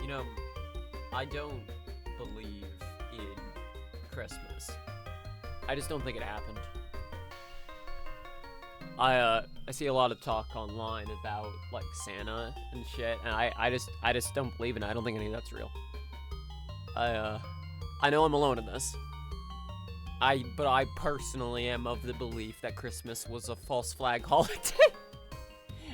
You know, I don't believe in Christmas. I just don't think it happened. I see a lot of talk online about like Santa and shit, and I just don't believe in it. I don't think any of that's real. I know I'm alone in this. But I personally am of the belief that Christmas was a false flag holiday.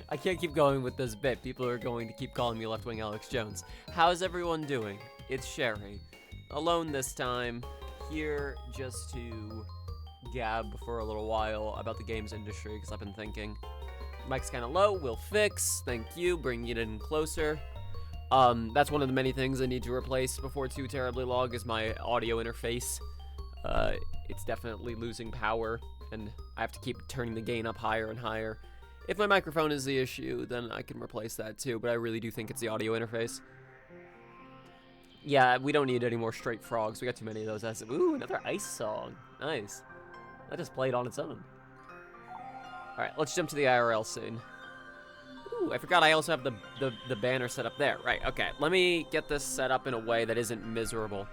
I can't keep going with this bit. People are going to keep calling me left-wing Alex Jones. How's everyone doing? It's Sheri. Alone this time, here just to gab for a little while about the games industry, because I've been thinking. Mic's kind of low, we'll fix. Thank you, bringing it in closer. That's one of the many things I need to replace before too terribly long is my audio interface. It's definitely losing power, and I have to keep turning the gain up higher and higher. If my microphone is the issue, then I can replace that too, but I really do think it's the audio interface. Yeah, we don't need any more straight frogs. We got too many of those. Ooh, another ice song. Nice. That just played on its own. Alright, let's jump to the IRL scene. Ooh, I forgot I also have the banner set up there. Right, okay. Let me get this set up in a way that isn't miserable.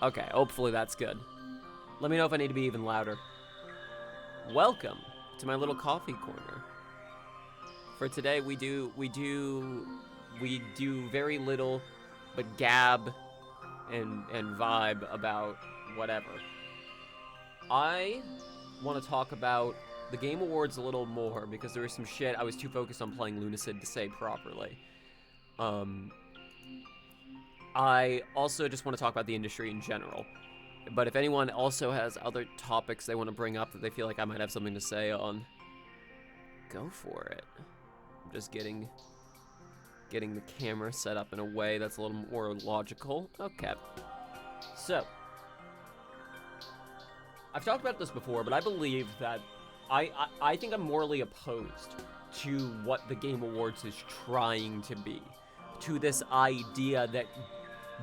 Okay, hopefully that's good. Let me know if I need to be even louder. Welcome to my little coffee corner. For today, we do very little, but gab and vibe about whatever. I want to talk about the Game Awards a little more because there was some shit I was too focused on playing Lunacid to say properly. I also just want to talk about the industry in general. But if anyone also has other topics they want to bring up that they feel like I might have something to say on, go for it. I'm just getting the camera set up in a way that's a little more logical. Okay. So, I've talked about this before, but I believe that I think I'm morally opposed to what the Game Awards is trying to be. To this idea that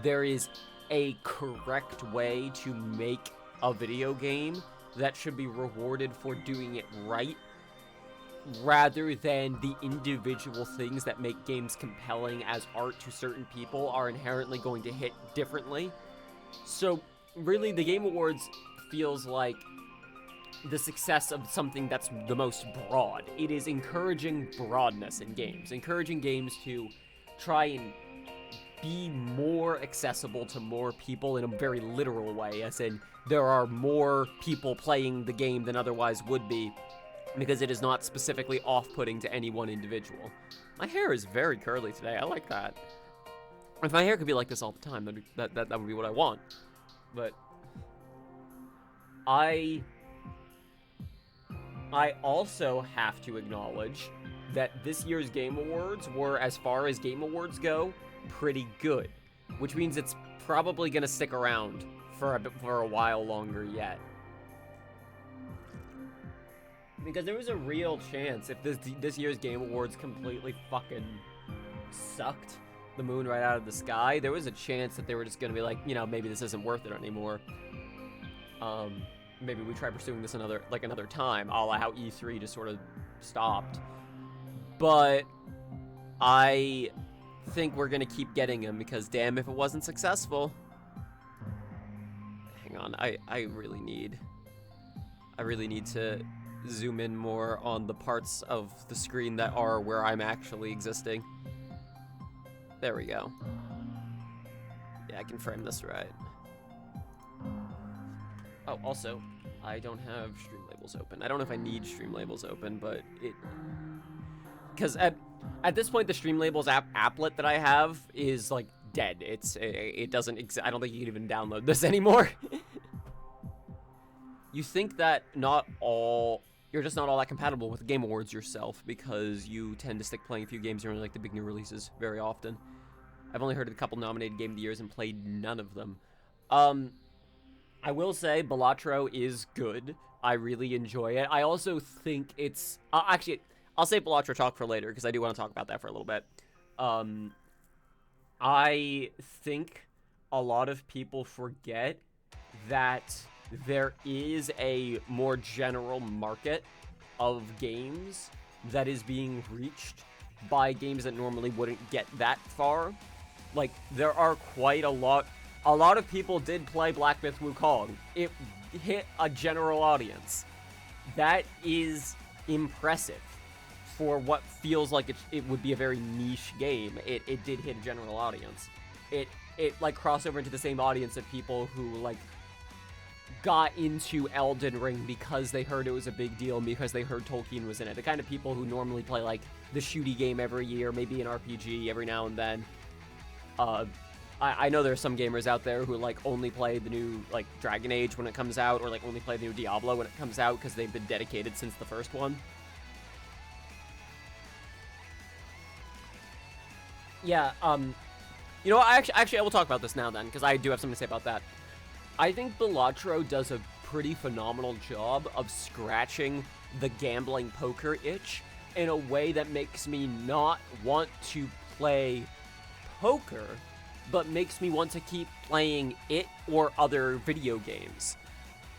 there is a correct way to make a video game that should be rewarded for doing it right, rather than the individual things that make games compelling as art to certain people are inherently going to hit differently. So, really, the Game Awards feels like the success of something that's the most broad. It is encouraging broadness in games, encouraging games to try and be more accessible to more people in a very literal way, as in there are more people playing the game than otherwise would be, because it is not specifically off-putting to any one individual. My hair is very curly today. I like that. If my hair could be like this all the time, that would be what I want. But I also have to acknowledge that this year's Game Awards were, as far as Game Awards go, pretty good, which means it's probably gonna stick around for a while longer yet. Because there was a real chance if this year's Game Awards completely fucking sucked the moon right out of the sky, there was a chance that they were just gonna be like, you know, maybe this isn't worth it anymore. Maybe we try pursuing this another time, a la how E3 just sort of stopped. But I think we're gonna keep getting them because damn if it wasn't successful. Hang on, I really need to zoom in more on the parts of the screen that are where I'm actually existing. There we go. Yeah, I can frame this right. Oh, also, I don't have stream labels open. I don't know if I need stream labels open, but because at this point, the Streamlabs applet that I have is like dead. It doesn't exist. I don't think you can even download this anymore. You think that you're just not all that compatible with the Game Awards yourself because you tend to stick playing a few games during like the big new releases very often. I've only heard of a couple nominated Game of the Years and played none of them. I will say Balatro is good. I really enjoy it. I also think it's actually, I'll save Balatro talk for later because I do want to talk about that for a little bit. I think a lot of people forget that there is a more general market of games that is being reached by games that normally wouldn't get that far. like, there are quite a lot of people did play Black Myth Wukong. It hit a general audience. That is impressive for what feels like it would be a very niche game. It did hit a general audience. It like crossed over into the same audience of people who like got into Elden Ring because they heard it was a big deal and because they heard Tolkien was in it. The kind of people who normally play like the shooty game every year, maybe an RPG every now and then. I know there's some gamers out there who like only play the new like Dragon Age when it comes out, or like only play the new Diablo when it comes out because they've been dedicated since the first one. Yeah, you know, actually I will talk about this now then, because I do have something to say about that. I think Balatro does a pretty phenomenal job of scratching the gambling poker itch in a way that makes me not want to play poker, but makes me want to keep playing it or other video games.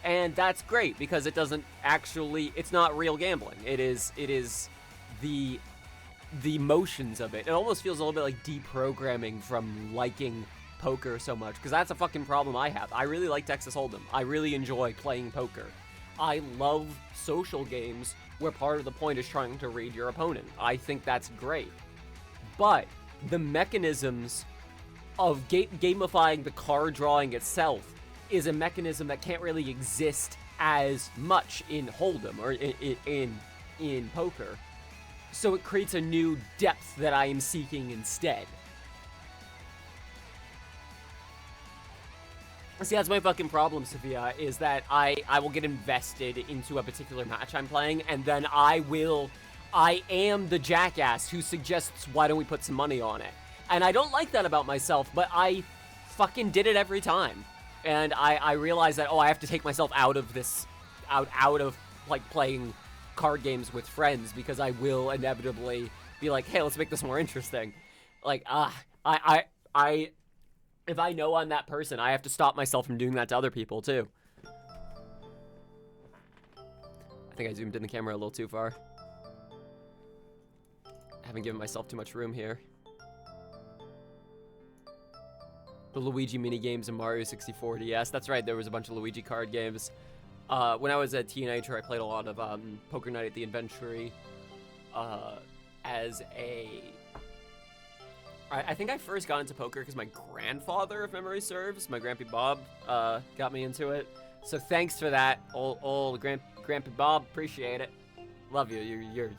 And that's great, because it doesn't actually, it's not real gambling. It is the motions of it. It almost feels a little bit like deprogramming from liking poker so much, because that's a fucking problem I have. I really like Texas Hold'em. I really enjoy playing poker. I love social games where part of the point is trying to read your opponent. I think that's great. But the mechanisms of gamifying the card drawing itself is a mechanism that can't really exist as much in Hold'em or in poker. So it creates a new depth that I am seeking instead. See, that's my fucking problem, Sophia, is that I will get invested into a particular match I'm playing, and then I am the jackass who suggests, why don't we put some money on it? And I don't like that about myself, but I fucking did it every time. And I realized that, I have to take myself out of this, out of, like, playing card games with friends, because I will inevitably be like, hey, let's make this more interesting. Like, if I know I'm that person, I have to stop myself from doing that to other people, too. I think I zoomed in the camera a little too far. I haven't given myself too much room here. The Luigi minigames in Mario 64 DS. That's right, there was a bunch of Luigi card games. When I was a teenager, I played a lot of Poker Night at the Inventory as a... I think I first got into poker because my grandfather, if memory serves, my Grampy Bob, got me into it. So thanks for that, old Grampy Bob. Appreciate it. Love you.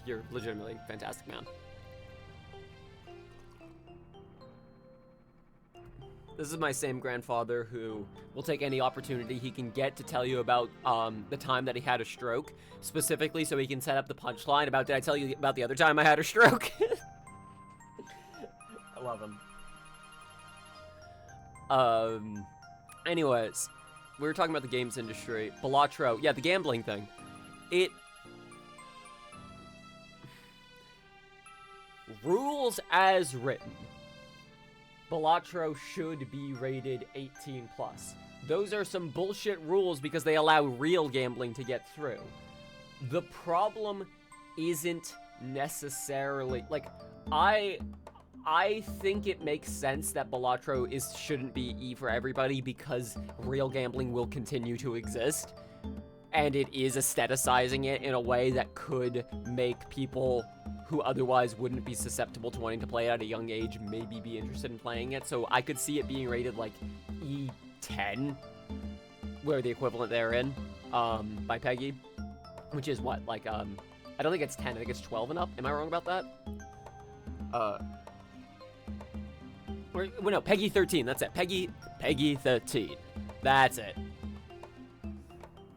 You're legitimately fantastic, man. This is my same grandfather who will take any opportunity he can get to tell you about the time that he had a stroke, specifically so he can set up the punchline about, did I tell you about the other time I had a stroke? I love him. Anyways, we were talking about the games industry. Balatro, yeah, the gambling thing. Rules as written. Balatro should be rated 18+. Those are some bullshit rules because they allow real gambling to get through. The problem isn't necessarily, like, I think it makes sense that Balatro shouldn't be E for everybody because real gambling will continue to exist. And it is aestheticizing it in a way that could make people who otherwise wouldn't be susceptible to wanting to play it at a young age maybe be interested in playing it. So I could see it being rated like E10, where the equivalent therein, by Peggy, which is what, like, I don't think it's 10, I think it's 12 and up. Am I wrong about that? Well, no, Peggy 13, that's it. Peggy 13. That's it.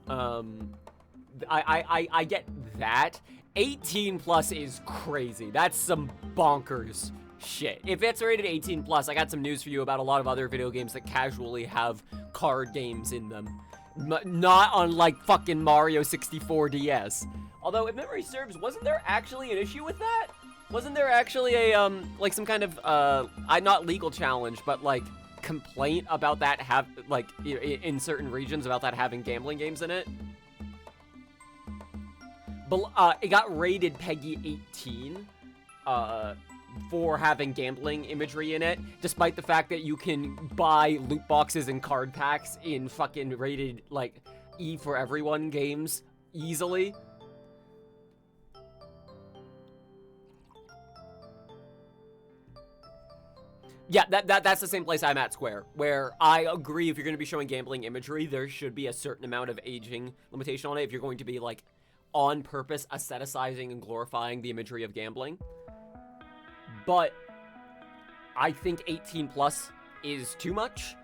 I get that. 18+ is crazy. That's some bonkers shit. If it's rated 18+, I got some news for you about a lot of other video games that casually have card games in them. Not unlike fucking Mario 64 DS. Although, if memory serves, wasn't there actually an issue with that? Wasn't there actually a, like some kind of, not legal challenge, but like complaint about that in certain regions about that having gambling games in it? But, it got rated Peggy 18, for having gambling imagery in it, despite the fact that you can buy loot boxes and card packs in fucking rated, like, E for everyone games easily. Yeah, that's the same place I'm at, Square, where I agree if you're going to be showing gambling imagery, there should be a certain amount of aging limitation on it if you're going to be, like, on purpose aestheticizing and glorifying the imagery of gambling. But I think 18 plus is too much,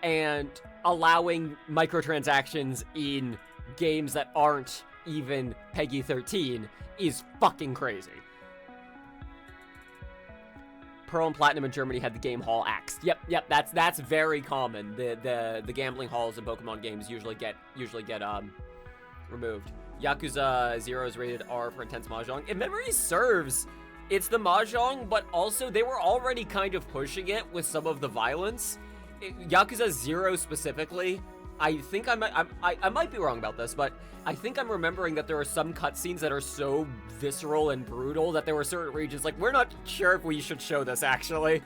and allowing microtransactions in games that aren't even PEGI 13 is fucking crazy. Pearl and Platinum in Germany had the game hall axed. Yep, that's very common. The gambling halls in Pokemon games usually get removed. Yakuza 0 is rated R for intense mahjong. If memory serves, it's the mahjong, but also they were already kind of pushing it with some of the violence. Yakuza 0 specifically, I think I might be wrong about this, but I think I'm remembering that there are some cutscenes that are so visceral and brutal that there were certain regions like, we're not sure if we should show this, actually.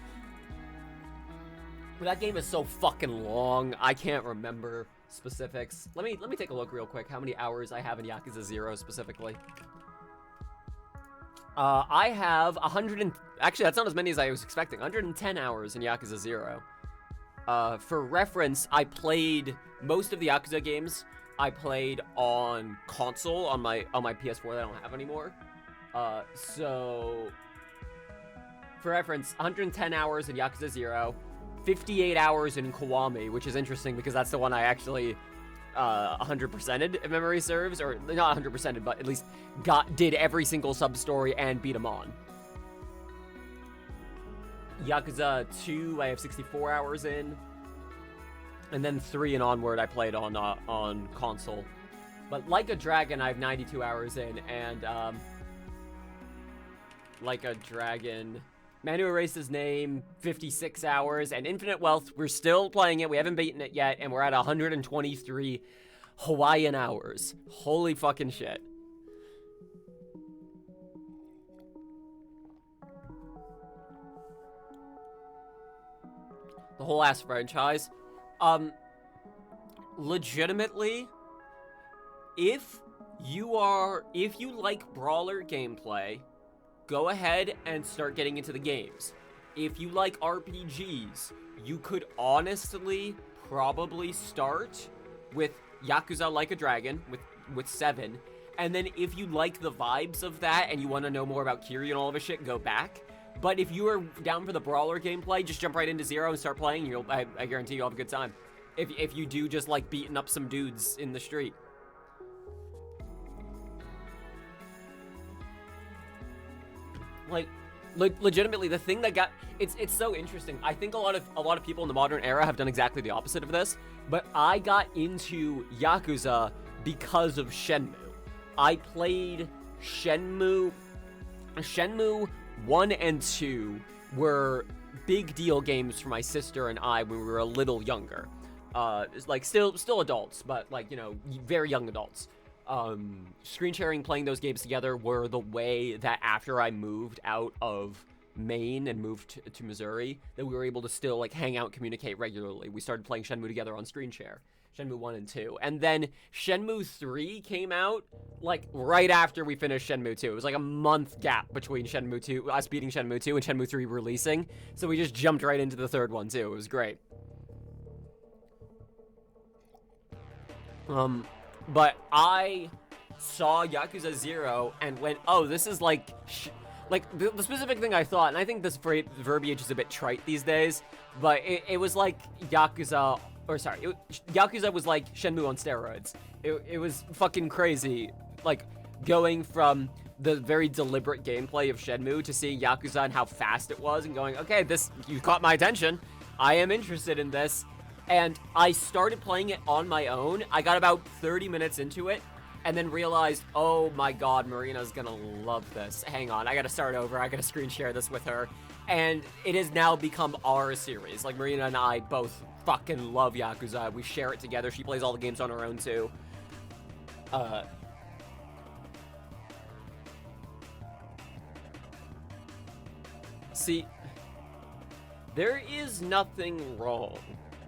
But that game is so fucking long, I can't remember specifics. Let me take a look real quick, how many hours I have in Yakuza 0 specifically. I have 100 actually, that's not as many as I was expecting. 110 hours in Yakuza 0. For reference, I played most of the Yakuza games I played on console on my PS4 that I don't have anymore. So for reference, 110 hours in Yakuza 0, 58 hours in Kiwami, which is interesting because that's the one I actually 100%ed, if memory serves, or not 100%ed, but at least did every single sub-story and beat them on. Yakuza 2, I have 64 hours in. And then 3 and onward, I played on console. But Like a Dragon, I have 92 hours in, and Like a Dragon, Man Who Erased His Name, 56 hours, and Infinite Wealth, we're still playing it, we haven't beaten it yet, and we're at 123 Hawaiian hours. Holy fucking shit. The whole ass franchise. Legitimately, if you like brawler gameplay, go ahead and start getting into the games. If you like RPGs, you could honestly probably start with Yakuza Like a Dragon with 7, and then if you like the vibes of that and you want to know more about Kiryu and all of his shit, go back. But if you are down for the brawler gameplay, just jump right into 0 and start playing. I guarantee you'll have a good time. If you do just like beating up some dudes in the street. Like legitimately, the thing that got it's so interesting. I think a lot of people in the modern era have done exactly the opposite of this. But I got into Yakuza because of Shenmue. I played Shenmue 1 and 2 were big deal games for my sister and I when we were a little younger. Like still adults, but like, you know, very young adults. Screen sharing, playing those games together were the way that after I moved out of Maine and moved to Missouri, that we were able to still like hang out and communicate regularly. We started playing Shenmue together on screen share. Shenmue 1 and 2. And then Shenmue 3 came out, like, right after we finished Shenmue 2. It was like a month gap between Shenmue 2, us beating Shenmue 2 and Shenmue 3 releasing. So we just jumped right into the third one, too. It was great. But I saw Yakuza 0 and went, oh, this is like the specific thing I thought, and I think this verbiage is a bit trite these days, but it was like Yakuza, or sorry, Yakuza was like Shenmue on steroids. It was fucking crazy, like going from the very deliberate gameplay of Shenmue to seeing Yakuza and how fast it was and going, okay, you caught my attention. I am interested in this. And I started playing it on my own. I got about 30 minutes into it and then realized, oh my god, Marina's gonna love this. Hang on, I gotta start over. I gotta screen share this with her. And it has now become our series. Like, Marina and I both fucking love Yakuza. We share it together. She plays all the games on her own too. See, there is nothing wrong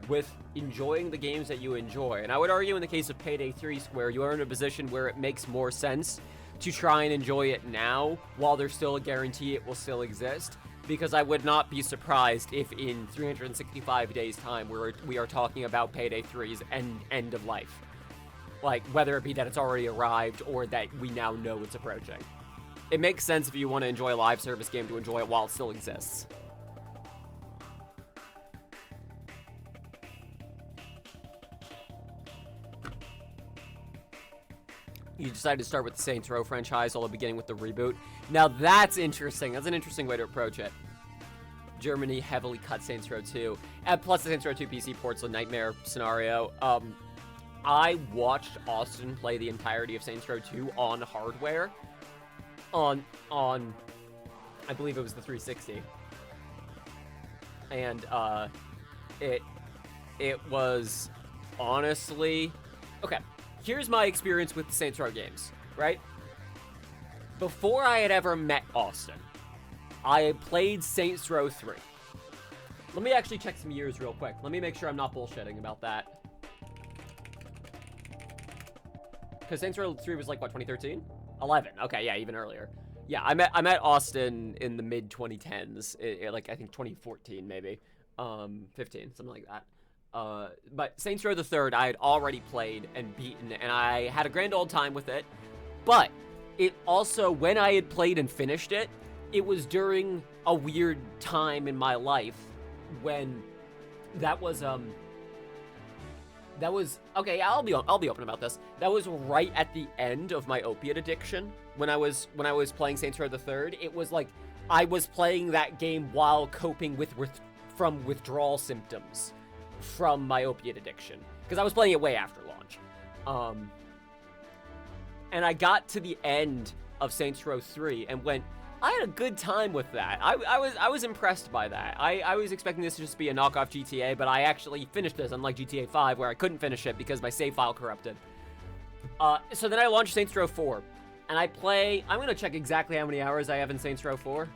with enjoying the games that you enjoy. And I would argue in the case of Payday 3 Square, you are in a position where it makes more sense to try and enjoy it now while there's still a guarantee it will still exist. Because I would not be surprised if in 365 days time we are talking about Payday 3's end of life. Like, whether it be that it's already arrived or that we now know it's approaching. It makes sense if you want to enjoy a live service game to enjoy it while it still exists. You decided to start with the Saints Row franchise, although beginning with the reboot. Now that's interesting. That's an interesting way to approach it. Germany heavily cut Saints Row 2. And plus the Saints Row 2 PC port's a nightmare scenario. I watched Austin play the entirety of Saints Row 2 on hardware. On I believe it was the 360. And it was honestly... Okay. Here's my experience with the Saints Row games, right? Before I had ever met Austin, I had played Saints Row 3. Let me actually check some years real quick. Let me make sure I'm not bullshitting about that. Because Saints Row 3 was like, what, 2013? 11. Okay, yeah, even earlier. Yeah, I met Austin in the mid-2010s. Like, I think 2014, maybe. 15, something like that. But Saints Row the Third I had already played and beaten, and I had a grand old time with it. But it also, when I had played and finished it, it was during a weird time in my life when that was okay. I'll be open about this. That was right at the end of my opiate addiction when I was playing Saints Row the Third. It was like I was playing that game while coping from withdrawal symptoms from my opiate addiction, because I was playing it way after launch. And I got to the end of Saints Row 3 and went, I had a good time with that. I was impressed by that. I was expecting this to just be a knockoff GTA, but I actually finished this, unlike GTA 5, where I couldn't finish it because my save file corrupted. So then I launched Saints Row 4, and I'm gonna check exactly how many hours I have in Saints Row 4.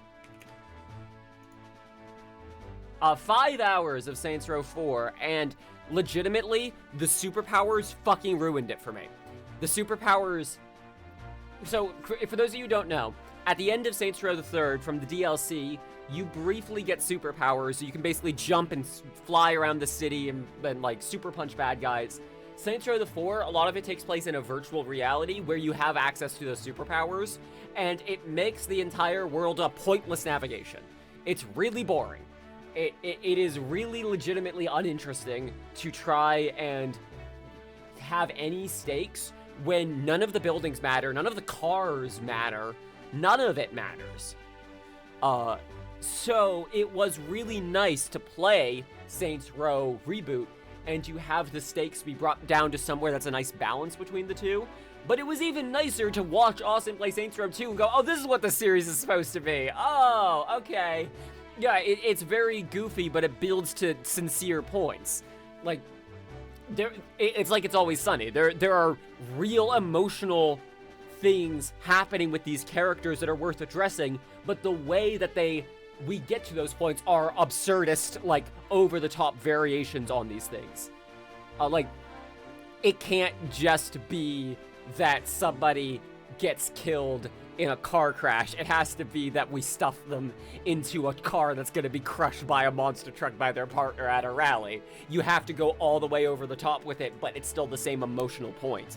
5 hours of Saints Row 4, and legitimately, the superpowers fucking ruined it for me. The superpowers... So, for those of you who don't know, at the end of Saints Row the Third, from the DLC, you briefly get superpowers, so you can basically jump and fly around the city and like, super punch bad guys. Saints Row the 4, a lot of it takes place in a virtual reality where you have access to those superpowers, and it makes the entire world a pointless navigation. It's really boring. It is really legitimately uninteresting to try and have any stakes when none of the buildings matter, none of the cars matter, none of it matters. So it was really nice to play Saints Row Reboot and to have the stakes be brought down to somewhere that's a nice balance between the two. But it was even nicer to watch Austin play Saints Row 2 and go, oh, this is what the series is supposed to be. Oh, okay. Yeah, it's very goofy, but it builds to sincere points. Like, it's like It's Always Sunny. There are real emotional things happening with these characters that are worth addressing, but the way that we get to those points are absurdist, like, over-the-top variations on these things. Like, it can't just be that somebody gets killed in a car crash. It has to be that we stuff them into a car that's going to be crushed by a monster truck by their partner at a rally. You have to go all the way over the top with it, but it's still the same emotional point.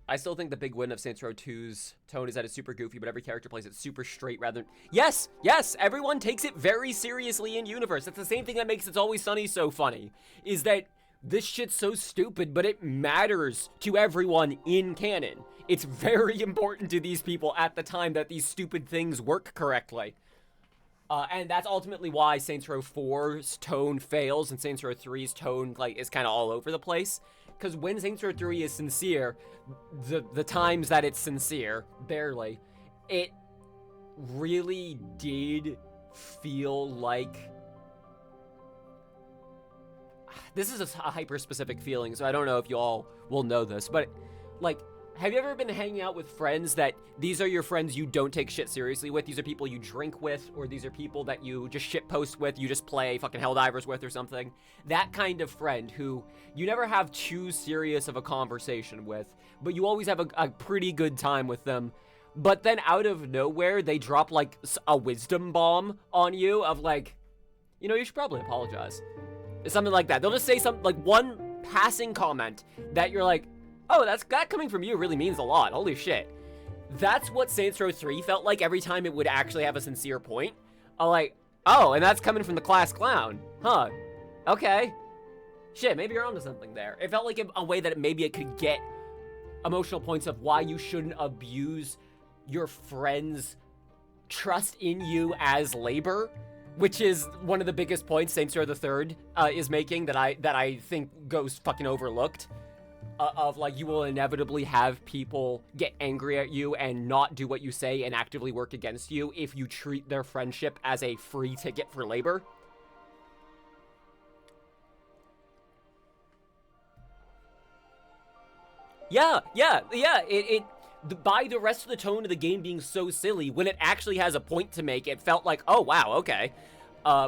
I still think the big win of Saints Row 2's tone is that it's super goofy, but every character plays it super straight rather than... Yes! Everyone takes it very seriously in universe. That's the same thing that makes It's Always Sunny so funny, is that this shit's so stupid, but it matters to everyone in canon. It's very important to these people at the time that these stupid things work correctly. And that's ultimately why Saints Row 4's tone fails and Saints Row 3's tone, like, is kind of all over the place. Because when Saints Row 3 is sincere, the times that it's sincere, barely, it really did feel like... This is a hyper-specific feeling, so I don't know if you all will know this, but, like, Have you ever been hanging out with friends that these are your friends you don't take shit seriously with? These are people you drink with, or these are people that you just shitpost with, you just play fucking Helldivers with or something? That kind of friend who you never have too serious of a conversation with, but you always have a pretty good time with them. But then out of nowhere, they drop like a wisdom bomb on you of like, you know, you should probably apologize. Something like that. They'll just say something like one passing comment that you're like, oh, that coming from you really means a lot. Holy shit. That's what Saints Row 3 felt like every time it would actually have a sincere point. I'm like, oh, and that's coming from the class clown. Huh. Okay. Shit, maybe you're onto something there. It felt like a way that maybe it could get emotional points of why you shouldn't abuse your friends' trust in you as labor, which is one of the biggest points Saints Row the Third is making that I think goes fucking overlooked. Of like, you will inevitably have people get angry at you and not do what you say and actively work against you if you treat their friendship as a free ticket for labor. Yeah, by the rest of the tone of the game being so silly, when it actually has a point to make, it felt like, oh wow, okay.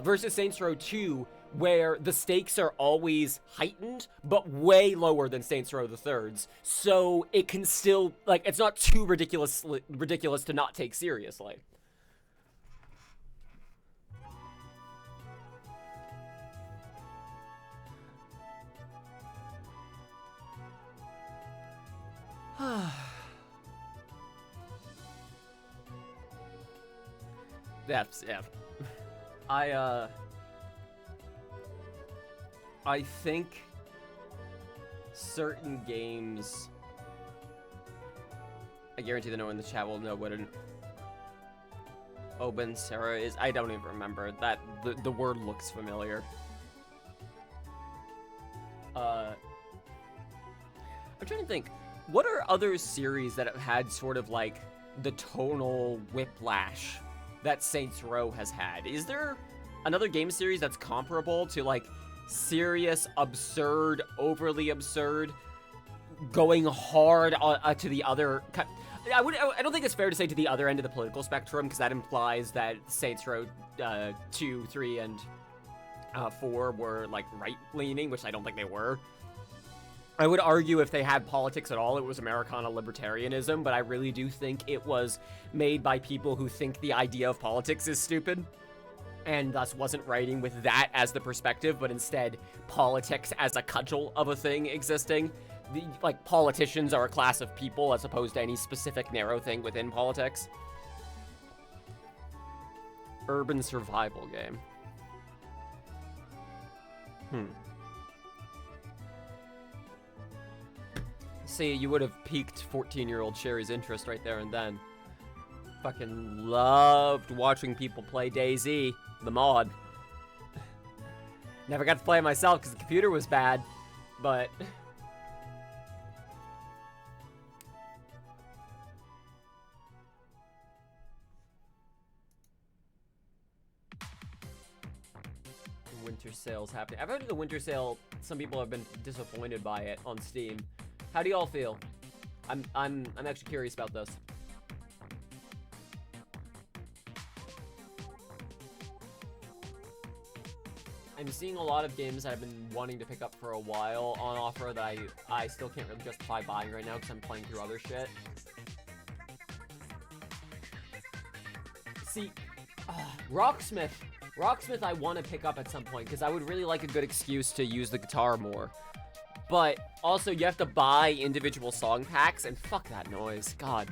Versus Saints Row 2, where the stakes are always heightened, but way lower than Saints Row the Third's. So it can still, like, it's not too ridiculous to not take seriously. That's, yeah. I think certain games, I guarantee that no one in the chat will know what an Oben Sarah is. I don't even remember that. The word looks familiar. I'm trying to think, what are other series that have had sort of like the tonal whiplash that Saints Row has had? Is there another game series that's comparable to like serious, absurd, overly absurd, going hard to the other? I don't think it's fair to say to the other end of the political spectrum, because that implies that Saints Row 2, 3, and 4 were like right-leaning, which I don't think they were. I would argue if they had politics at all, it was Americana libertarianism, but I really do think it was made by people who think the idea of politics is stupid, and thus wasn't writing with that as the perspective, but instead politics as a cudgel of a thing existing. Like, politicians are a class of people as opposed to any specific narrow thing within politics. Urban survival game. See, you would have piqued 14-year-old Sheri's interest right there and then. Fucking loved watching people play DayZ, the mod. Never got to play it myself because the computer was bad, but... Winter sale's happening. I've heard of the winter sale. Some people have been disappointed by it on Steam. How do y'all feel? I'm actually curious about this. I'm seeing a lot of games that I've been wanting to pick up for a while on offer that I still can't really justify buying right now because I'm playing through other shit. See, Rocksmith I want to pick up at some point because I would really like a good excuse to use the guitar more. But also, you have to buy individual song packs, and fuck that noise. God.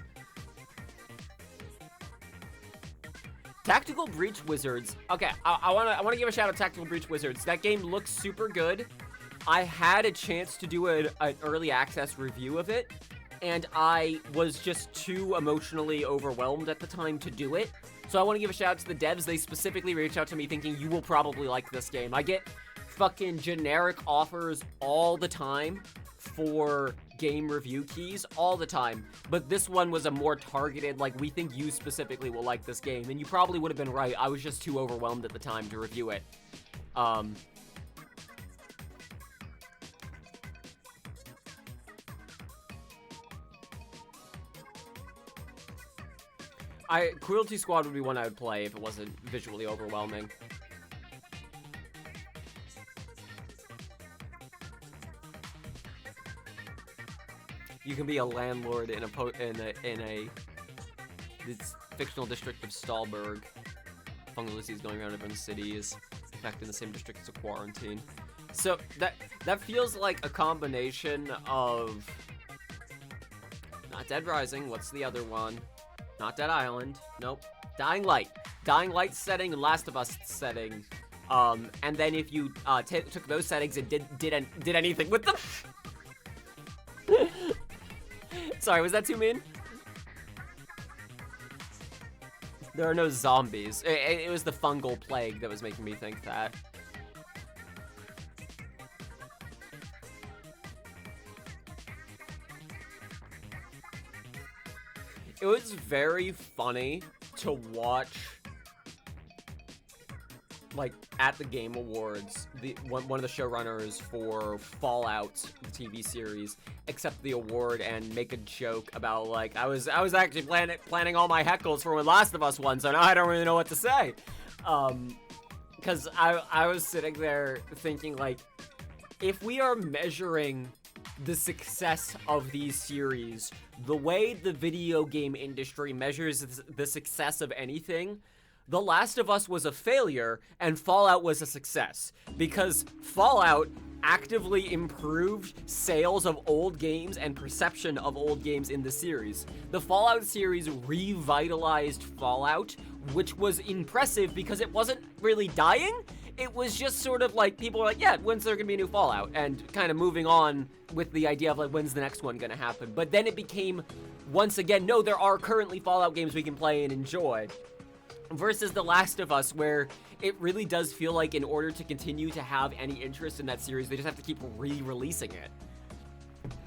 Tactical Breach Wizards. Okay, I wanna give a shout out to Tactical Breach Wizards. That game looks super good. I had a chance to do an early access review of it, and I was just too emotionally overwhelmed at the time to do it. So I want to give a shout out to the devs. They specifically reached out to me thinking, you will probably like this game. I get fucking generic offers all the time for game review keys, all the time. But this one was a more targeted, like, we think you specifically will like this game. And you probably would have been right. I was just too overwhelmed at the time to review it. Cruelty Squad would be one I would play if it wasn't visually overwhelming. You can be a landlord in a this fictional district of Stahlberg. Fungal disease going around everyone's cities, affecting the same district as a quarantine. So that feels like a combination of not Dead Rising. What's the other one? Not Dead Island. Nope. Dying Light. Dying Light setting and Last of Us setting. And then if you took those settings and did anything with them. Sorry, was that too mean? There are no zombies. It was the fungal plague that was making me think that. It was very funny to watch, like, at the Game Awards, one of the showrunners for Fallout, the TV series, accept the award and make a joke about, like, I was actually planning all my heckles for when Last of Us won, so now I don't really know what to say. Because I was sitting there thinking, like, if we are measuring the success of these series the way the video game industry measures the success of anything, The Last of Us was a failure and Fallout was a success, because Fallout actively improved sales of old games and perception of old games in the series. The Fallout series revitalized Fallout, which was impressive because it wasn't really dying. It was just sort of like, people were like, yeah, when's there gonna be a new Fallout? And kind of moving on with the idea of like, when's the next one gonna happen? But then it became, once again, no, there are currently Fallout games we can play and enjoy. Versus The Last of Us, where it really does feel like in order to continue to have any interest in that series, they just have to keep re-releasing it.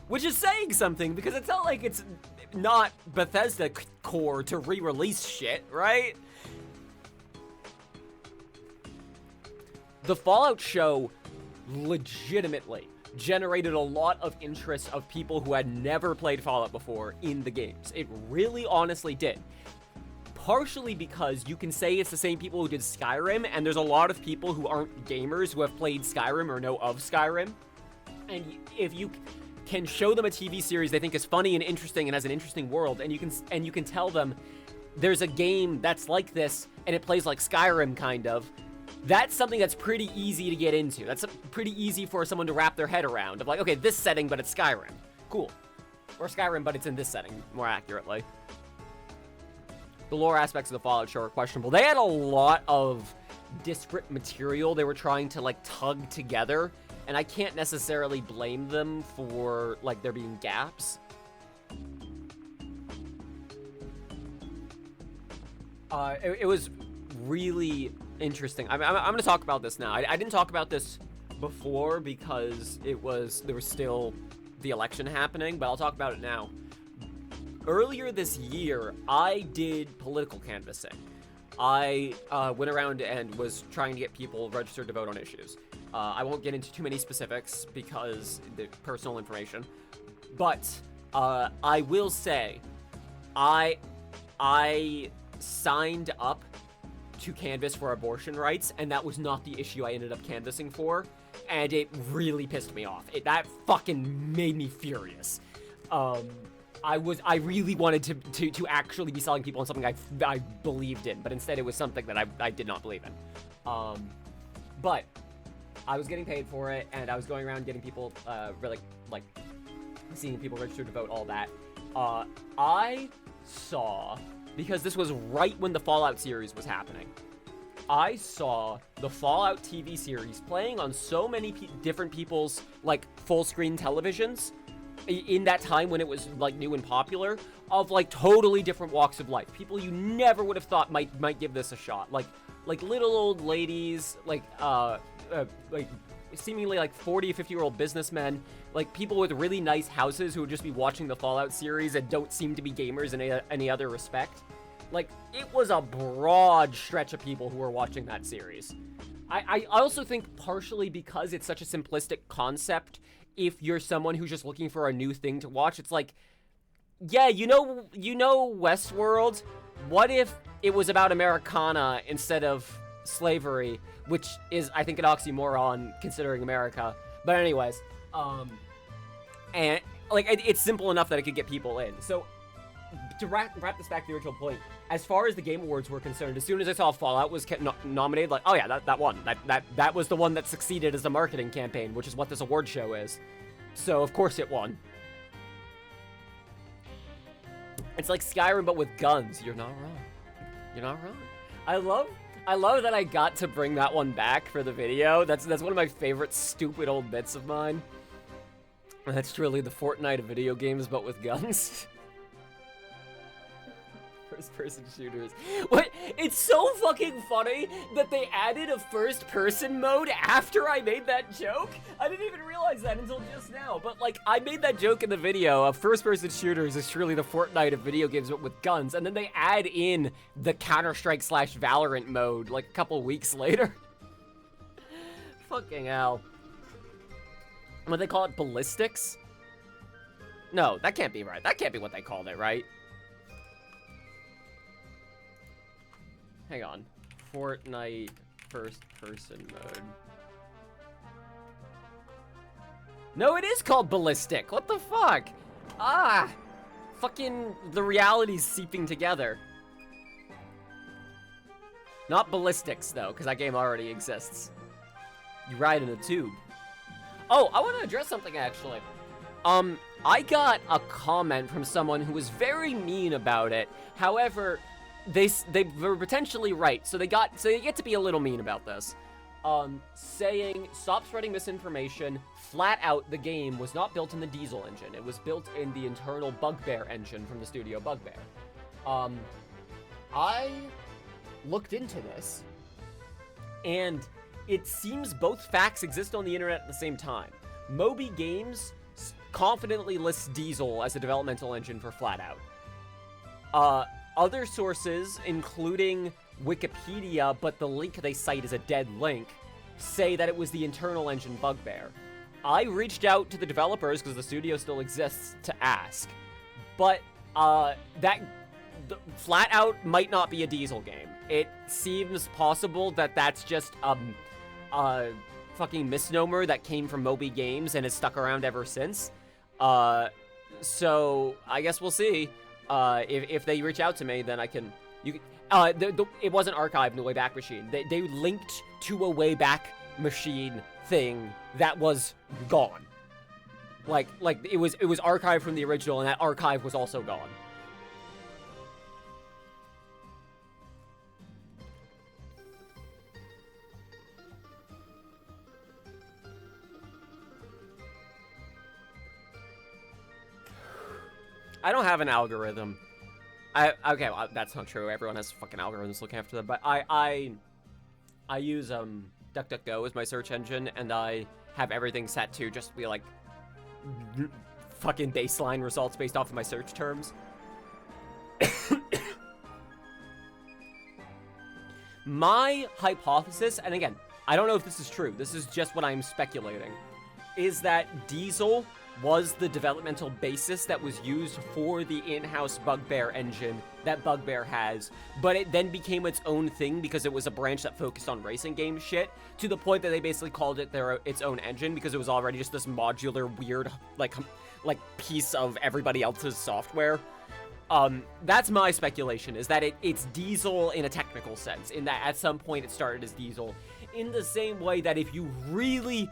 Which is saying something, because it's not like it's not Bethesda core to re-release shit, right? The Fallout show legitimately generated a lot of interest of people who had never played Fallout before in the games. It really honestly did. Partially because you can say it's the same people who did Skyrim, and there's a lot of people who aren't gamers who have played Skyrim or know of Skyrim. And if you can show them a TV series they think is funny and interesting and has an interesting world, and you can tell them there's a game that's like this and it plays like Skyrim kind of, that's something that's pretty easy to get into. That's pretty easy for someone to wrap their head around, of like, okay, this setting, but it's Skyrim. Cool. Or Skyrim, but it's in this setting, more accurately. The lore aspects of the Fallout show are questionable. They had a lot of disparate material they were trying to, like, tug together, and I can't necessarily blame them for, like, there being gaps. It was really interesting. I'm going to talk about this now. I didn't talk about this before because there was still the election happening, but I'll talk about it now. Earlier this year, I did political canvassing. I went around and was trying to get people registered to vote on issues. I won't get into too many specifics because the personal information, but I will say I signed up to canvass for abortion rights, and that was not the issue I ended up canvassing for, and it really pissed me off. That fucking made me furious. I really wanted to actually be selling people on something I believed in, but instead it was something that I did not believe in. But I was getting paid for it, and I was going around getting people, really, like, seeing people registered to vote, all that. I saw, because this was right when the Fallout series was happening, I saw the Fallout TV series playing on so many different people's, like, full-screen televisions in that time when it was, like, new and popular, of, like, totally different walks of life. People you never would have thought might give this a shot. Like little old ladies, like seemingly, like, 40, 50-year-old businessmen, like, people with really nice houses who would just be watching the Fallout series and don't seem to be gamers in any other respect. Like, it was a broad stretch of people who were watching that series. I also think partially because it's such a simplistic concept, if you're someone who's just looking for a new thing to watch, it's like, yeah, you know Westworld? what if it was about Americana instead of slavery, which is, I think, an oxymoron considering America. But anyways, and like it's simple enough that it could get people in. So to wrap this back to the original point, as far as the Game Awards were concerned, as soon as I saw Fallout was nominated, like, oh yeah, that won. That was the one that succeeded as a marketing campaign, which is what this award show is. So of course it won. It's like Skyrim, but with guns. You're not wrong. You're not wrong. I love that I got to bring that one back for the video. That's one of my favorite stupid old bits of mine. That's truly the Fortnite of video games, but with guns. First-person shooters. What? It's so fucking funny that they added a first-person mode after I made that joke. I didn't even realize that until just now. But, like, I made that joke in the video of first-person shooters is truly the Fortnite of video games, but with guns. And then they add in the Counter-Strike/Valorant mode, like, a couple weeks later. Fucking hell. What, they call it ballistics? No, that can't be right. That can't be what they called it, right? Hang on. Fortnite first-person mode. No, it is called ballistic. What the fuck? Ah! Fucking the reality's seeping together. Not ballistics, though, because that game already exists. You ride in a tube. Oh, I want to address something, actually. I got a comment from someone who was very mean about it. However, they were potentially right, so they get to be a little mean about this. Saying, stop spreading misinformation. Flat out, the game was not built in the Diesel engine. It was built in the internal Bugbear engine from the studio Bugbear. I looked into this, and it seems both facts exist on the internet at the same time. Moby Games confidently lists Diesel as a developmental engine for Flat Out. Other sources, including Wikipedia, but the link they cite is a dead link, say that it was the internal engine Bugbear. I reached out to the developers, because the studio still exists, to ask. But, Flat Out might not be a Diesel game. It seems possible that that's just, a fucking misnomer that came from Moby Games and has stuck around ever since. So, I guess we'll see. If they reach out to me, then I can... it wasn't archived in the Wayback Machine. They linked to a Wayback Machine thing that was gone. Like it was archived from the original, and that archive was also gone. I don't have an algorithm. Okay, well, that's not true. Everyone has fucking algorithms looking after them. But I use DuckDuckGo as my search engine, and I have everything set to just be like fucking baseline results based off of my search terms. My hypothesis, and again, I don't know if this is true. This is just what I'm speculating, is that Diesel was the developmental basis that was used for the in-house Bugbear engine that Bugbear has, but it then became its own thing because it was a branch that focused on racing game shit, to the point that they basically called it its own engine because it was already just this modular, weird, like piece of everybody else's software. That's my speculation, is that it's Diesel in a technical sense, in that at some point it started as Diesel, in the same way that if you really,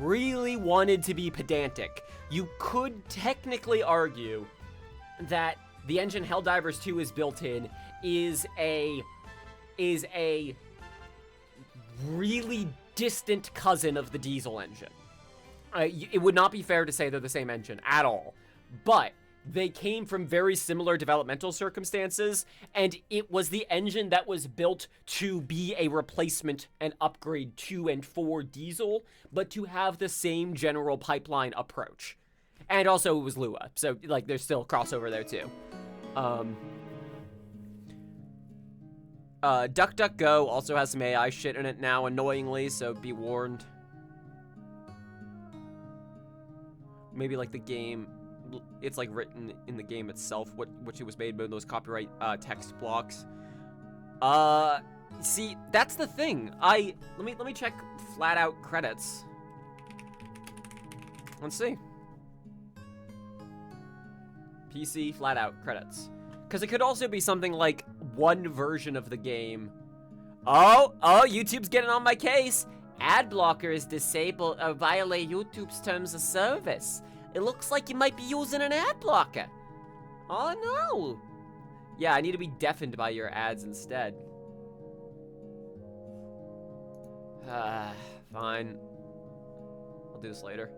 really wanted to be pedantic, you could technically argue that the engine Helldivers 2 is built in is a really distant cousin of the Diesel engine. It would not be fair to say they're the same engine at all, but they came from very similar developmental circumstances, and it was the engine that was built to be a replacement and upgrade to and for Diesel, but to have the same general pipeline approach. And also, it was Lua, so, like, there's still crossover there, too. DuckDuckGo also has some AI shit in it now, annoyingly, so be warned. Maybe, like, the game... it's like written in the game itself, which it was made with those copyright text blocks. See, that's the thing. Let me check flat out credits. Let's see. PC flat out credits. Because it could also be something like one version of the game. Oh, YouTube's getting on my case. Ad blockers disable or violate YouTube's terms of service. It looks like you might be using an ad blocker. Oh no. Yeah, I need to be deafened by your ads instead. Fine. I'll do this later.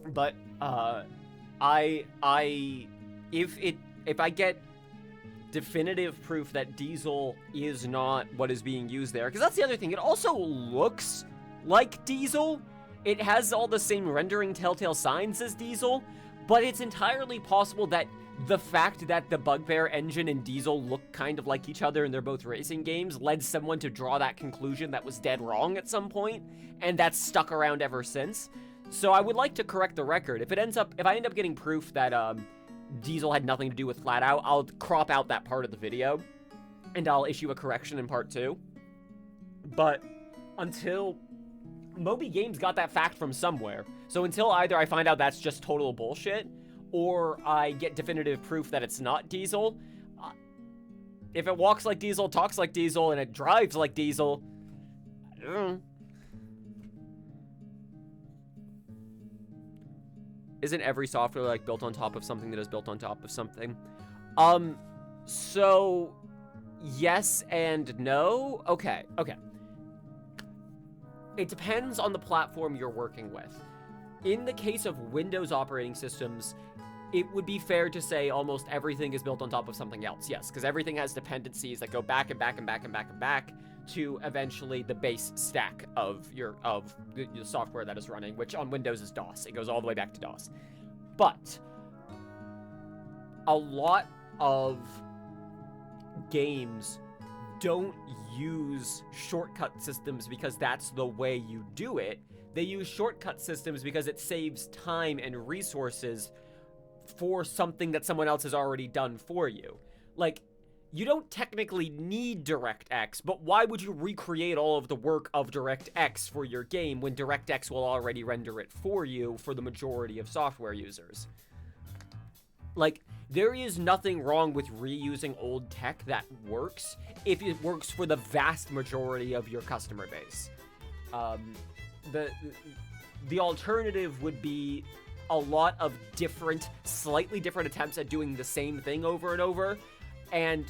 But, if I get definitive proof that Diesel is not what is being used there, because that's the other thing, it also looks like Diesel. It has all the same rendering telltale signs as Diesel, but it's entirely possible that the fact that the Bugbear engine and Diesel look kind of like each other and they're both racing games led someone to draw that conclusion that was dead wrong at some point, and that's stuck around ever since. So I would like to correct the record. If I end up getting proof that Diesel had nothing to do with Flat Out, I'll crop out that part of the video, and I'll issue a correction in part 2. But until Moby Games got that fact from somewhere, so until either I find out that's just total bullshit, or I get definitive proof that it's not Diesel, if it walks like Diesel, talks like Diesel, and it drives like Diesel, I don't know. Isn't every software like built on top of something that is built on top of something? So yes and no. Okay. It depends on the platform you're working with. In the case of Windows operating systems, it would be fair to say almost everything is built on top of something else. Yes, because everything has dependencies that go back and back and back and back and back to eventually the base stack of the software that is running, which on Windows is DOS. It goes all the way back to DOS. But a lot of games don't use shortcut systems because that's the way you do it. They use shortcut systems because it saves time and resources for something that someone else has already done for you. Like, you don't technically need DirectX, but why would you recreate all of the work of DirectX for your game when DirectX will already render it for you for the majority of software users? Like, there is nothing wrong with reusing old tech that works if it works for the vast majority of your customer base. The alternative would be a lot of slightly different attempts at doing the same thing over and over, and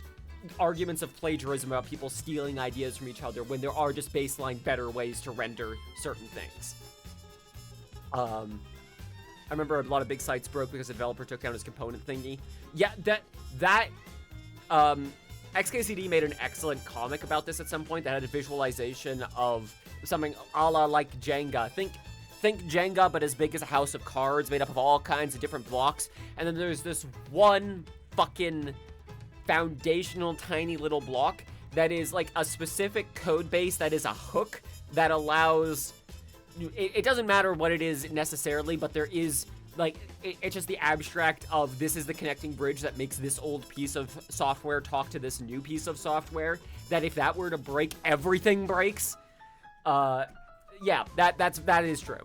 arguments of plagiarism about people stealing ideas from each other when there are just baseline better ways to render certain things. I remember a lot of big sites broke because the developer took down his component thingy. Yeah, XKCD made an excellent comic about this at some point that had a visualization of something a la like Jenga. Think Jenga, but as big as a house of cards made up of all kinds of different blocks. And then there's this one fucking foundational tiny little block that is like a specific code base that is a hook that allows... It doesn't matter what it is necessarily, but there is, like, it's just the abstract of this is the connecting bridge that makes this old piece of software talk to this new piece of software, that if that were to break, everything breaks. Yeah, that is true.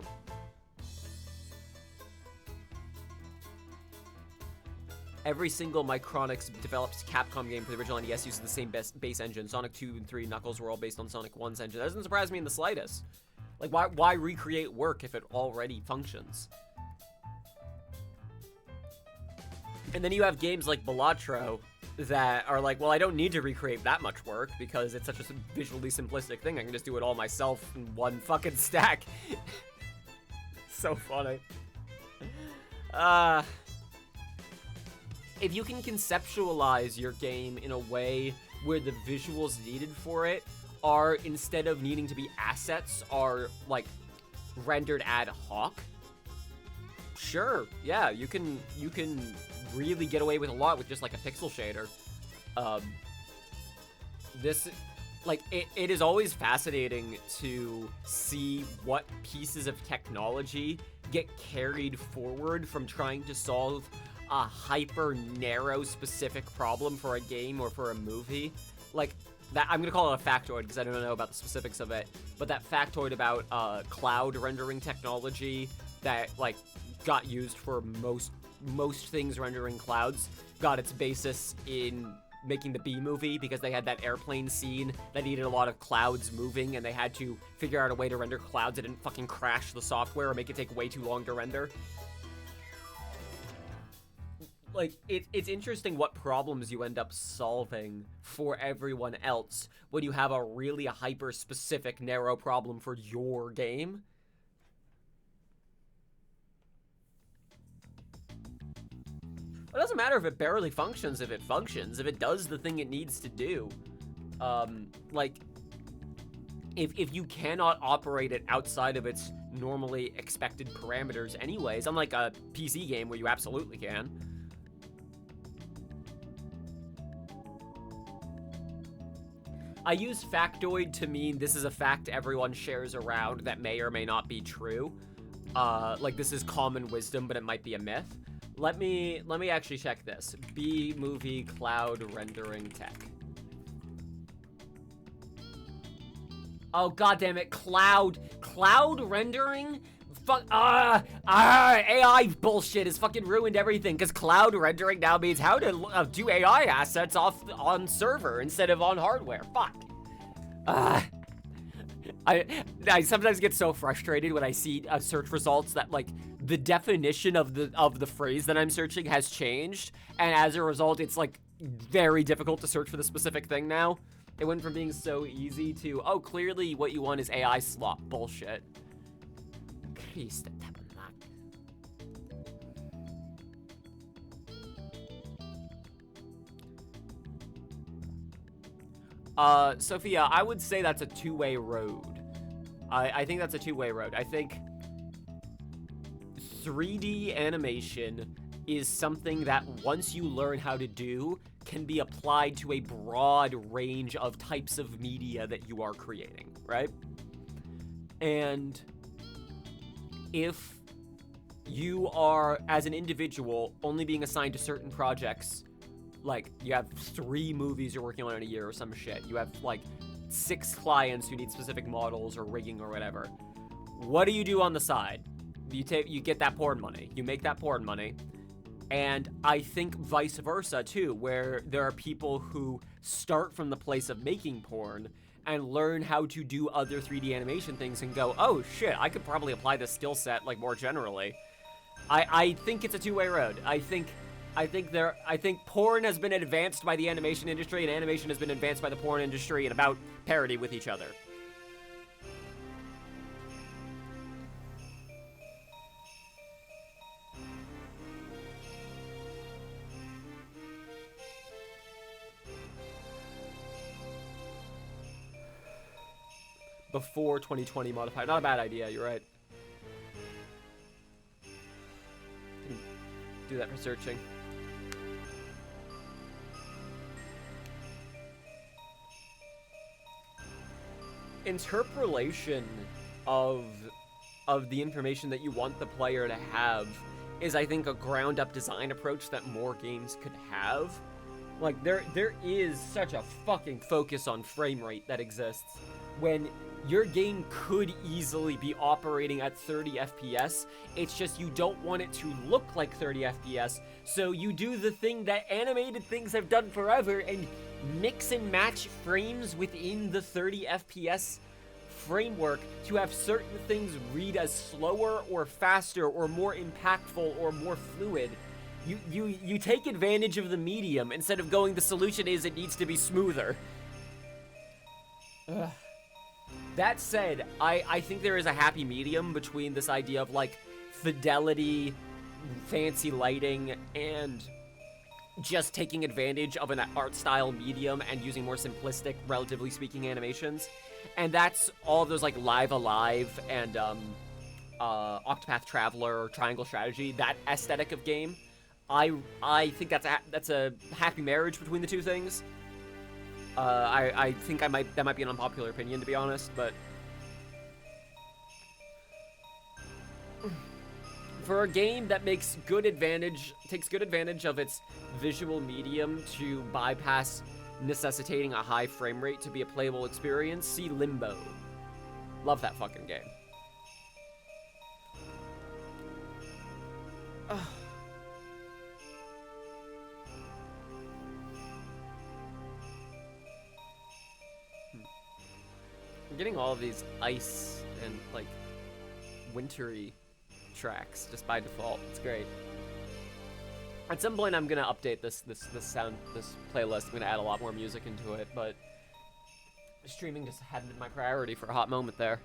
Every single Micronix developed Capcom game for the original NES uses the same base engine. Sonic 2 and 3 Knuckles were all based on Sonic 1's engine. That doesn't surprise me in the slightest. Like, why recreate work if it already functions? And then you have games like Balatro that are like, well, I don't need to recreate that much work because it's such a visually simplistic thing. I can just do it all myself in one fucking stack. So funny. If you can conceptualize your game in a way where the visuals needed for it are, instead of needing to be assets, are like rendered ad hoc, sure, yeah, you can really get away with a lot with just like a pixel shader. It is always fascinating to see what pieces of technology get carried forward from trying to solve a hyper narrow specific problem for a game or for a movie. Like that, I'm gonna call it a factoid because I don't know about the specifics of it, but that factoid about cloud rendering technology that like got used for most things rendering clouds got its basis in making the Bee Movie, because they had that airplane scene that needed a lot of clouds moving, and they had to figure out a way to render clouds that didn't fucking crash the software or make it take way too long to render. Like, it's interesting what problems you end up solving for everyone else when you have a really hyper-specific, narrow problem for your game. It doesn't matter if it barely functions, if it functions, if it does the thing it needs to do. Like, if you cannot operate it outside of its normally expected parameters anyways, unlike a PC game where you absolutely can. I use factoid to mean this is a fact everyone shares around that may or may not be true. Like, this is common wisdom, but it might be a myth. Let me actually check this. Bee Movie cloud rendering tech. Oh, goddammit, cloud rendering? Fuck, AI bullshit has fucking ruined everything, because cloud rendering now means how to do AI assets on server instead of on hardware. Fuck. I sometimes get so frustrated when I see search results that, like, the definition of the phrase that I'm searching has changed, and as a result, it's, like, very difficult to search for the specific thing now. It went from being so easy to, oh, clearly what you want is AI slop bullshit. Christ, Sophia, I would say that's a two-way road. I think that's a two-way road. I think 3D animation is something that once you learn how to do can be applied to a broad range of types of media that you are creating, right? And if you are, as an individual, only being assigned to certain projects, like, you have 3 movies you're working on in a year or some shit, you have, like, 6 clients who need specific models or rigging or whatever, what do you do on the side? You get that porn money. You make that porn money. And I think vice versa, too, where there are people who start from the place of making porn and learn how to do other 3D animation things and go, oh, shit, I could probably apply this skill set, like, more generally. I think it's a two-way road. I think porn has been advanced by the animation industry, and animation has been advanced by the porn industry in about parity with each other. Before 2020 modified. Not a bad idea, you're right. Do that for searching. Interpolation of the information that you want the player to have is, I think, a ground-up design approach that more games could have. Like, there is such a fucking focus on frame rate that exists when your game could easily be operating at 30 FPS, it's just you don't want it to look like 30 FPS, so you do the thing that animated things have done forever and mix and match frames within the 30 FPS framework to have certain things read as slower or faster or more impactful or more fluid. You take advantage of the medium instead of going, the solution is it needs to be smoother. Ugh. That said, I think there is a happy medium between this idea of, like, fidelity, fancy lighting, and just taking advantage of an art style medium and using more simplistic, relatively speaking, animations. And that's all those, like, Live Alive and Octopath Traveler, Triangle Strategy, that aesthetic of game. I think that's a happy marriage between the two things. I think that might be an unpopular opinion, to be honest, but For a game that takes good advantage of its visual medium to bypass necessitating a high frame rate to be a playable experience, see Limbo. Love that fucking game. I'm getting all of these ice and, like, wintry tracks just by default. It's great. At some point, I'm gonna update this playlist. I'm gonna add a lot more music into it, but streaming just hadn't been my priority for a hot moment there.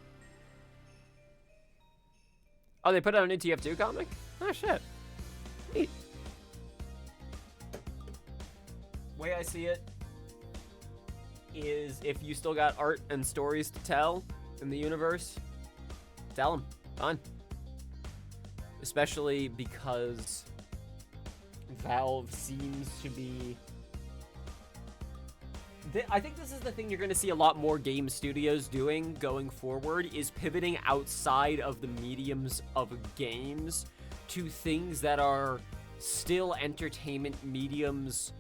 Oh, they put out a new TF2 comic? Oh shit. Neat. Way I see it is if you still got art and stories to tell in the universe, tell them. Fine. Especially because Valve seems to be... I think this is the thing you're going to see a lot more game studios doing going forward, is pivoting outside of the mediums of games to things that are still entertainment mediums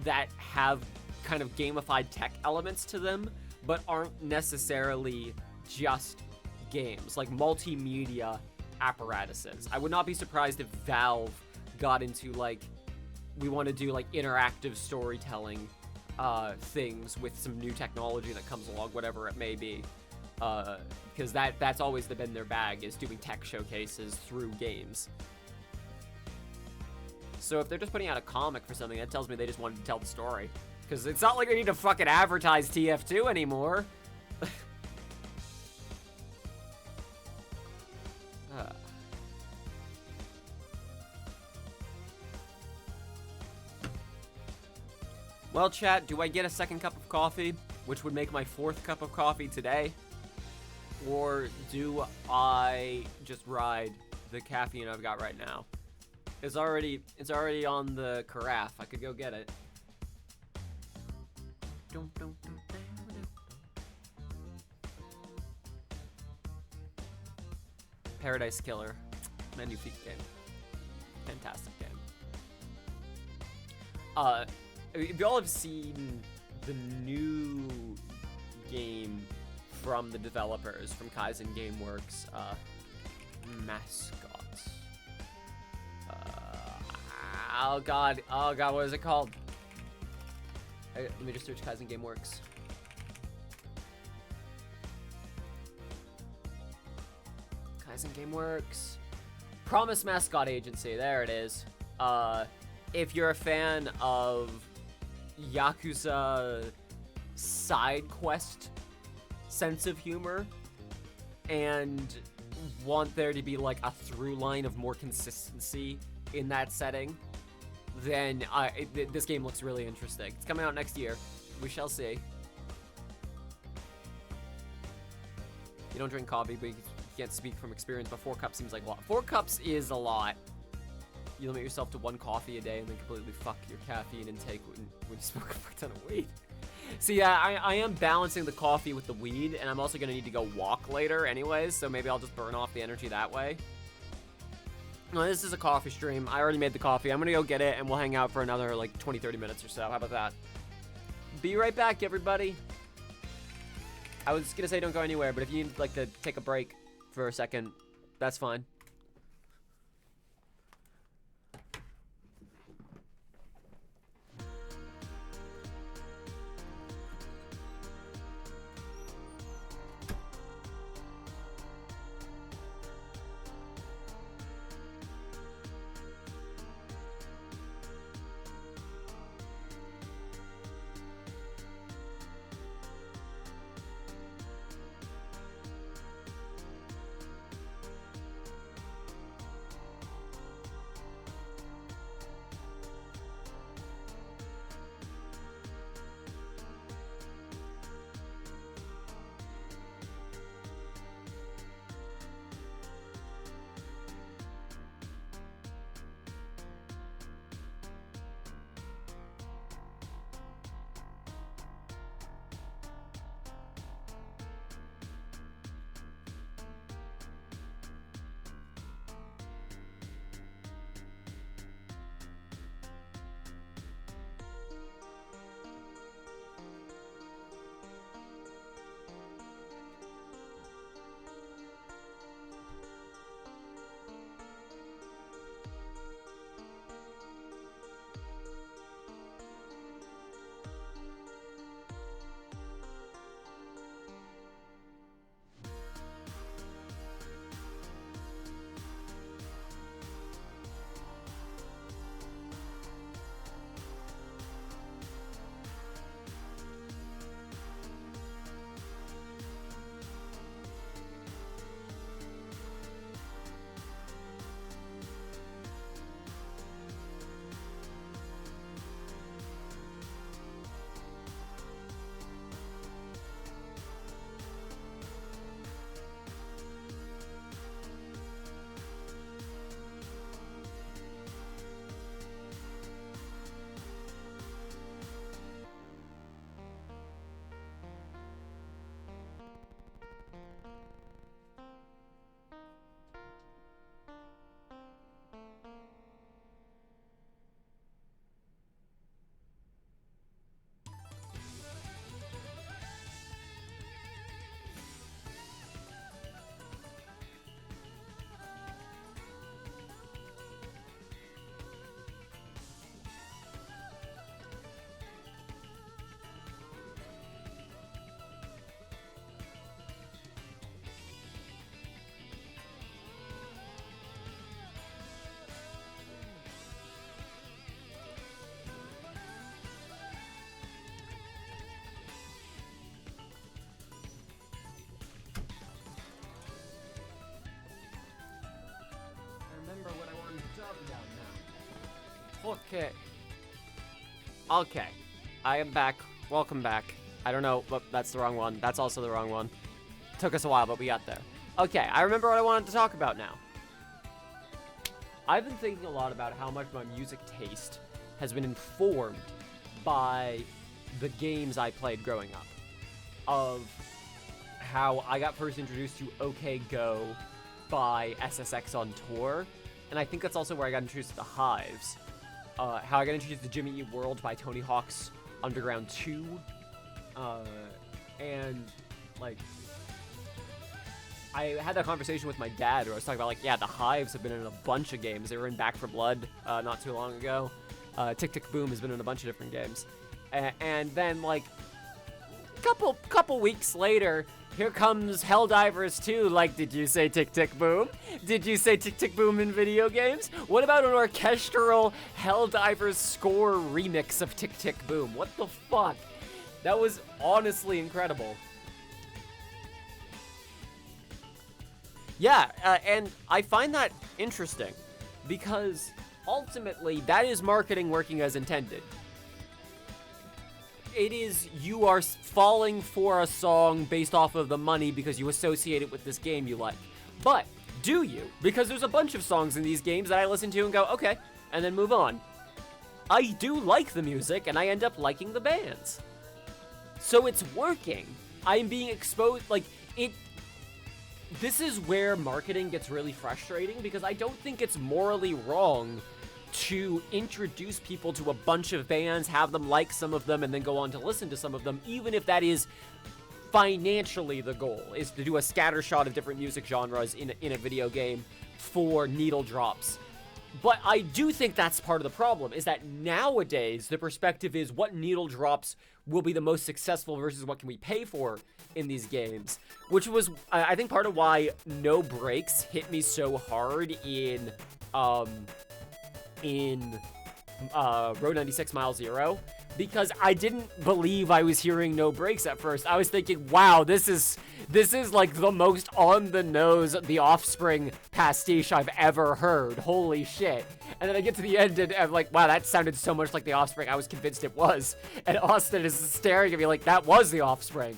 that have kind of gamified tech elements to them, but aren't necessarily just games, like multimedia apparatuses. I would not be surprised if Valve got into, like, we want to do, like, interactive storytelling things with some new technology that comes along, whatever it may be. Because that's always been their bag, is doing tech showcases through games. So if they're just putting out a comic for something, that tells me they just wanted to tell the story. Because it's not like they need to fucking advertise TF2 anymore. Well, chat, do I get a second cup of coffee, which would make my fourth cup of coffee today? Or do I just ride the caffeine I've got right now? It's already on the carafe. I could go get it. Paradise Killer. Magnifique game. Fantastic game. If y'all have seen the new game from the developers, from Kaizen Gameworks, Mascots. Oh god, what is it called? Let me just search Kaizen Gameworks. Kaizen Gameworks. Promise Mascot Agency, there it is. If you're a fan of Yakuza side quest sense of humor and want there to be like a through line of more consistency in that setting, then this game looks really interesting. It's coming out next year. We shall see. You don't drink coffee, but you can't speak from experience, but 4 cups seems like a lot. 4 cups is a lot. You limit yourself to 1 coffee a day and then completely fuck your caffeine intake when you smoke a fuck ton of weed. So yeah, I am balancing the coffee with the weed, and I'm also going to need to go walk later anyways, so maybe I'll just burn off the energy that way. No, this is a coffee stream. I already made the coffee. I'm going to go get it, and we'll hang out for another, like, 20-30 minutes or so. How about that? Be right back, everybody. I was going to say don't go anywhere, but if you need, like, to take a break for a second, that's fine. Okay. Okay. I am back. Welcome back. I don't know, but that's the wrong one. That's also the wrong one. Took us a while, but we got there. Okay, I remember what I wanted to talk about now. I've been thinking a lot about how much my music taste has been informed by the games I played growing up. Of how I got first introduced to OK Go by SSX on tour. And I think that's also where I got introduced to the Hives. How I got introduced to Jimmy Eat World by Tony Hawk's Underground 2. And, like, I had that conversation with my dad where I was talking about, like, yeah, the Hives have been in a bunch of games. They were in Back 4 Blood not too long ago. Tick Tick Boom has been in a bunch of different games. And then, like, couple weeks later, here comes Helldivers 2. Like, did you say Tick Tick Boom? Did you say Tick Tick Boom in video games? What about an orchestral Helldivers score remix of Tick Tick Boom? What the fuck? That was honestly incredible. Yeah, and I find that interesting because ultimately that is marketing working as intended. It is, you are falling for a song based off of the money because you associate it with this game you like. But, do you? Because there's a bunch of songs in these games that I listen to and go, okay, and then move on. I do like the music, and I end up liking the bands. So it's working. I'm being exposed, like, this is where marketing gets really frustrating because I don't think it's morally wrong to introduce people to a bunch of bands, have them like some of them, and then go on to listen to some of them, even if that is financially the goal, is to do a scattershot of different music genres in a video game for needle drops. But I do think that's part of the problem, is that nowadays the perspective is what needle drops will be the most successful versus what can we pay for in these games. Which was, I think, part of why No Breaks hit me so hard in Road 96 Mile Zero, because I didn't believe I was hearing No Breaks at first. I was thinking, wow, this is like the most on-the-nose The Offspring pastiche I've ever heard. Holy shit. And then I get to the end and I'm like, wow, that sounded so much like The Offspring, I was convinced it was. And Austin is staring at me like, that was The Offspring.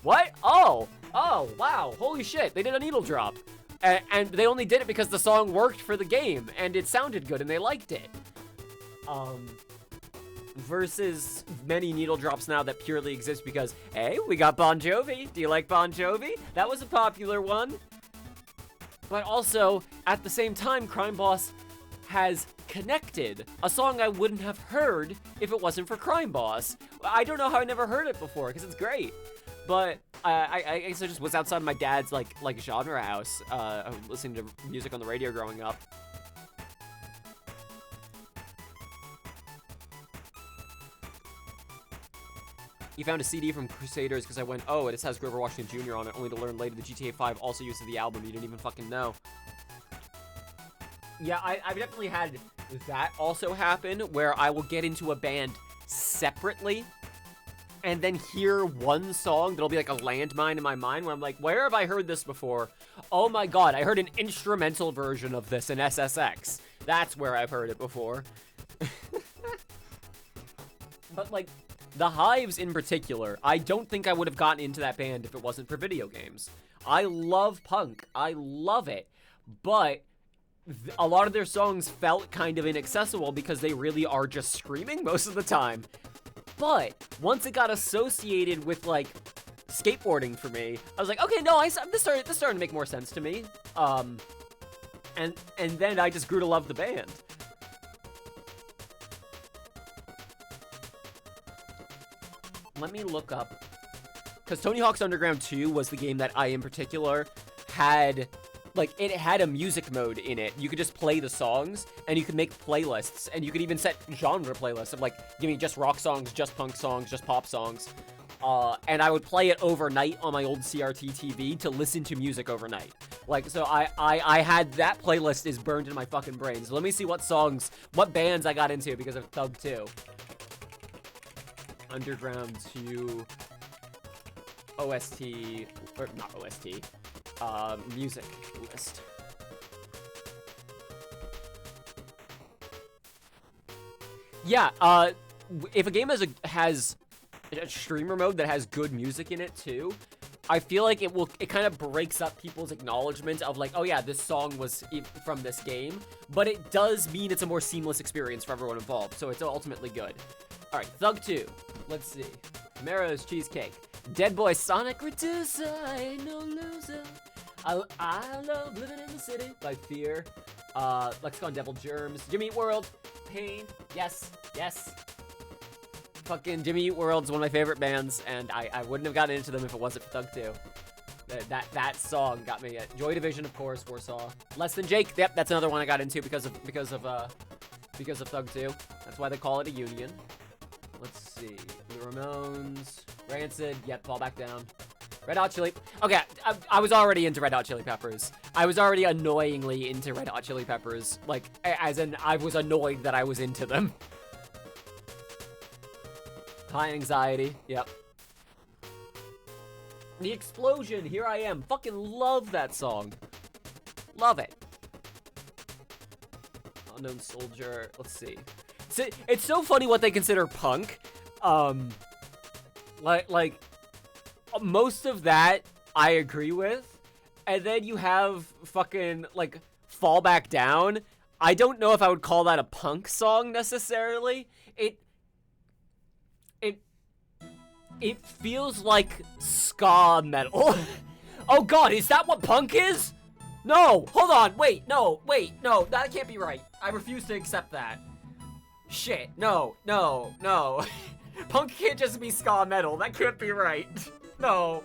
What? Oh, wow, holy shit, they did a needle drop. And they only did it because the song worked for the game, and it sounded good, and they liked it. Versus many needle drops now that purely exist because, hey, we got Bon Jovi. Do you like Bon Jovi? That was a popular one. But also, at the same time, Crime Boss has connected a song I wouldn't have heard if it wasn't for Crime Boss. I don't know how I never heard it before, because it's great. But I guess I just was outside my dad's like genre house, listening to music on the radio growing up. He found a CD from Crusaders because I went, oh, it has Grover Washington Jr. on it, only to learn later the GTA 5 also uses the album. You didn't even fucking know. Yeah, I've definitely had that also happen, where I will get into a band separately and then hear one song that'll be like a landmine in my mind where I'm like, where have I heard this before? Oh my god, I heard an instrumental version of this in SSX. That's where I've heard it before. But like, the Hives in particular, I don't think I would have gotten into that band if it wasn't for video games. I love punk. I love it. But a lot of their songs felt kind of inaccessible because they really are just screaming most of the time. But once it got associated with, like, skateboarding for me, I was like, okay, no, this started to make more sense to me. And then I just grew to love the band. Let me look up, because Tony Hawk's Underground 2 was the game that I, in particular, had, like, it had a music mode in it. You could just play the songs, and you could make playlists, and you could even set genre playlists of, like, give me just rock songs, just punk songs, just pop songs. And I would play it overnight on my old CRT TV to listen to music overnight. Like, so I had that playlist is burned in my fucking brain. So let me see what songs, what bands I got into because of Thug 2. Underground 2 OST, or not OST, music list. Yeah, if a game has a streamer mode that has good music in it too, I feel like it kind of breaks up people's acknowledgement of like, oh yeah, this song was from this game, but it does mean it's a more seamless experience for everyone involved, so it's ultimately good. All right, Thug 2. Let's see. Camaro's Cheesecake. Dead Boy Sonic Reducer, ain't no loser. I love living in the city by Fear. Lexicon Devil Germs. Jimmy Eat World. Pain. Yes. Yes. Fucking Jimmy Eat World's one of my favorite bands, and I wouldn't have gotten into them if it wasn't for Thug 2. That song got me. Joy Division, of course. Warsaw. Less Than Jake. Yep, that's another one I got into because of Thug 2. That's why they call it a union. Let's see. The Ramones. Rancid. Yep, Fall Back Down. Red Hot Chili... Okay, I was already into Red Hot Chili Peppers. I was already annoyingly into Red Hot Chili Peppers. Like, as in, I was annoyed that I was into them. High Anxiety. Yep. The Explosion. Here I Am. Fucking love that song. Love it. Unknown Soldier. Let's see. It's so funny what they consider punk. Like most of that I agree with, and then you have fucking like Fall Back Down. I don't know if I would call that a punk song necessarily. It feels like ska metal. Oh god, is that what punk is? No, hold on, wait, no, that can't be right. I refuse to accept that. Shit, no. Punk can't just be ska metal, that can't be right. No.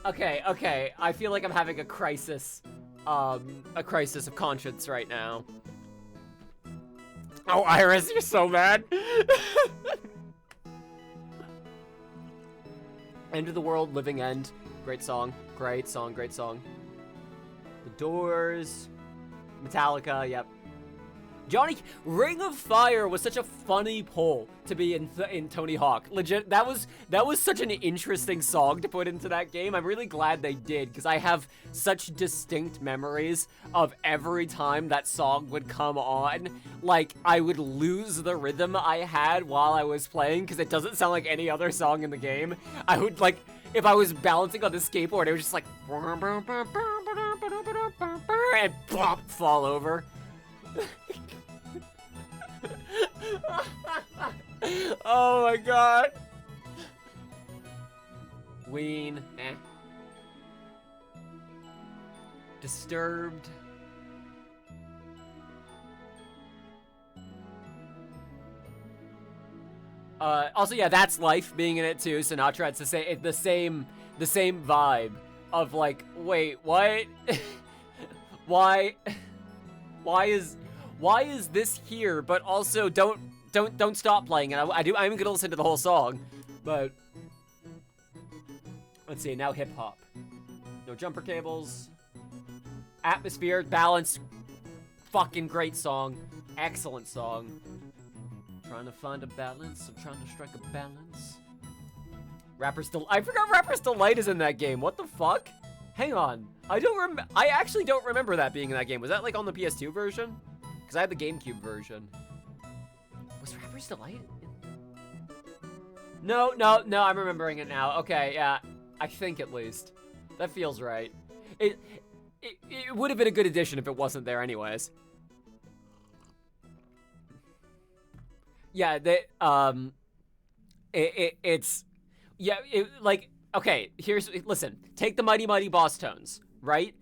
Okay, I feel like I'm having a crisis of conscience right now. Oh, Iris, you're so mad. End of the World, Living End. Great song. The Doors. Metallica, yep. Johnny, Ring of Fire was such a funny pull to be in Tony Hawk. Legit, that was such an interesting song to put into that game. I'm really glad they did, because I have such distinct memories of every time that song would come on. Like, I would lose the rhythm I had while I was playing, because it doesn't sound like any other song in the game. I would, like, if I was balancing on the skateboard, it was just like, and plop, fall over. Oh my god. Ween, Disturbed. Also, yeah, That's Life being in it too. Sinatra, it's the same vibe of like, wait, what? Why is this here? But also, don't stop playing it. I'm gonna listen to the whole song, but let's see. Now hip hop. No Jumper Cables. Atmosphere, Balance. Fucking great song. Excellent song. Trying to find a balance. I'm trying to strike a balance. I forgot Rapper's Delight is in that game. What the fuck? Hang on. I actually don't remember that being in that game. Was that like on the PS2 version? Because I had the GameCube version. Was Rapper's Delight? No, I'm remembering it now. Okay, yeah. I think at least. That feels right. It would have been a good addition if it wasn't there anyways. Yeah, okay, listen, take the Mighty Mighty Boss Tones, right?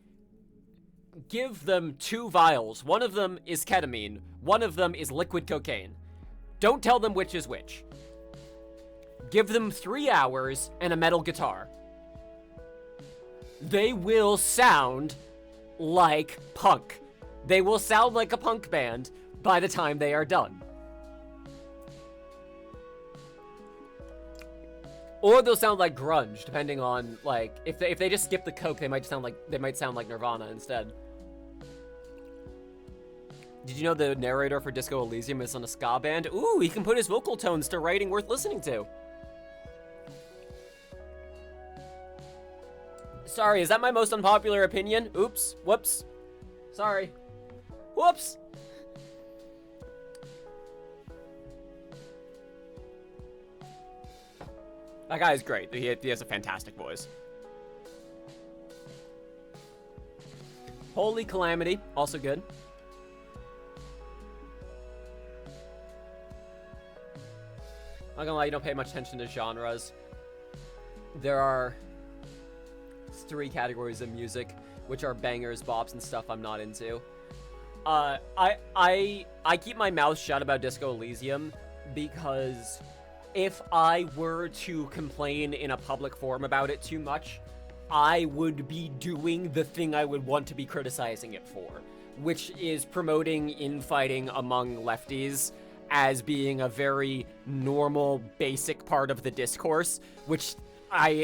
Give them 2 vials. One of them is ketamine. One of them is liquid cocaine. Don't tell them which is which. Give them 3 hours and a metal guitar. They will sound like punk. They will sound like a punk band by the time they are done. Or they'll sound like grunge, depending on, like, if they just skip the coke, they might sound like Nirvana instead. Did you know the narrator for Disco Elysium is on a ska band? Ooh, he can put his vocal tones to writing worth listening to. Sorry, is that my most unpopular opinion? Oops. Whoops. Sorry. Whoops. That guy is great. He has a fantastic voice. Holy Calamity, also good. Not gonna lie, you don't pay much attention to genres. There are 3 categories of music, which are bangers, bops, and stuff I'm not into. I keep my mouth shut about Disco Elysium because if I were to complain in a public forum about it too much, I would be doing the thing I would want to be criticizing it for, which is promoting infighting among lefties as being a very normal, basic part of the discourse, which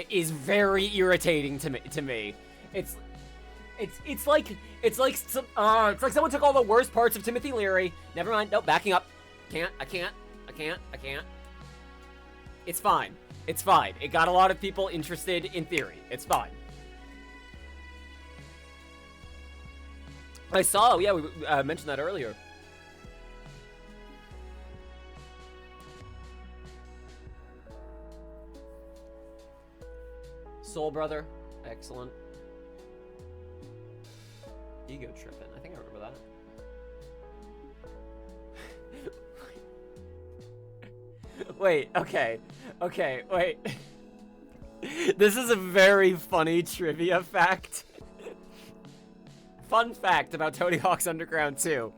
is very irritating to me. It's like someone took all the worst parts of Timothy Leary. Never mind. Nope, backing up. I can't. It's fine. It's fine. It got a lot of people interested in theory. It's fine. I saw, yeah, we mentioned that earlier. Soul Brother, excellent. Ego tripping, I think I remember that. Wait, okay, wait. This is a very funny trivia fact. Fun fact about Tony Hawk's Underground 2.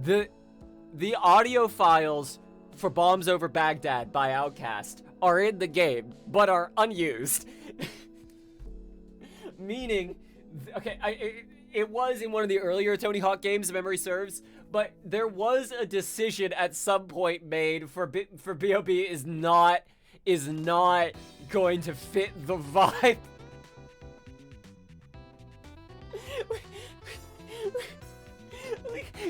The audio files for Bombs Over Baghdad by Outkast are in the game, but are unused. Meaning, okay, it was in one of the earlier Tony Hawk games, if memory serves, but there was a decision at some point made for B.O.B. is not going to fit the vibe.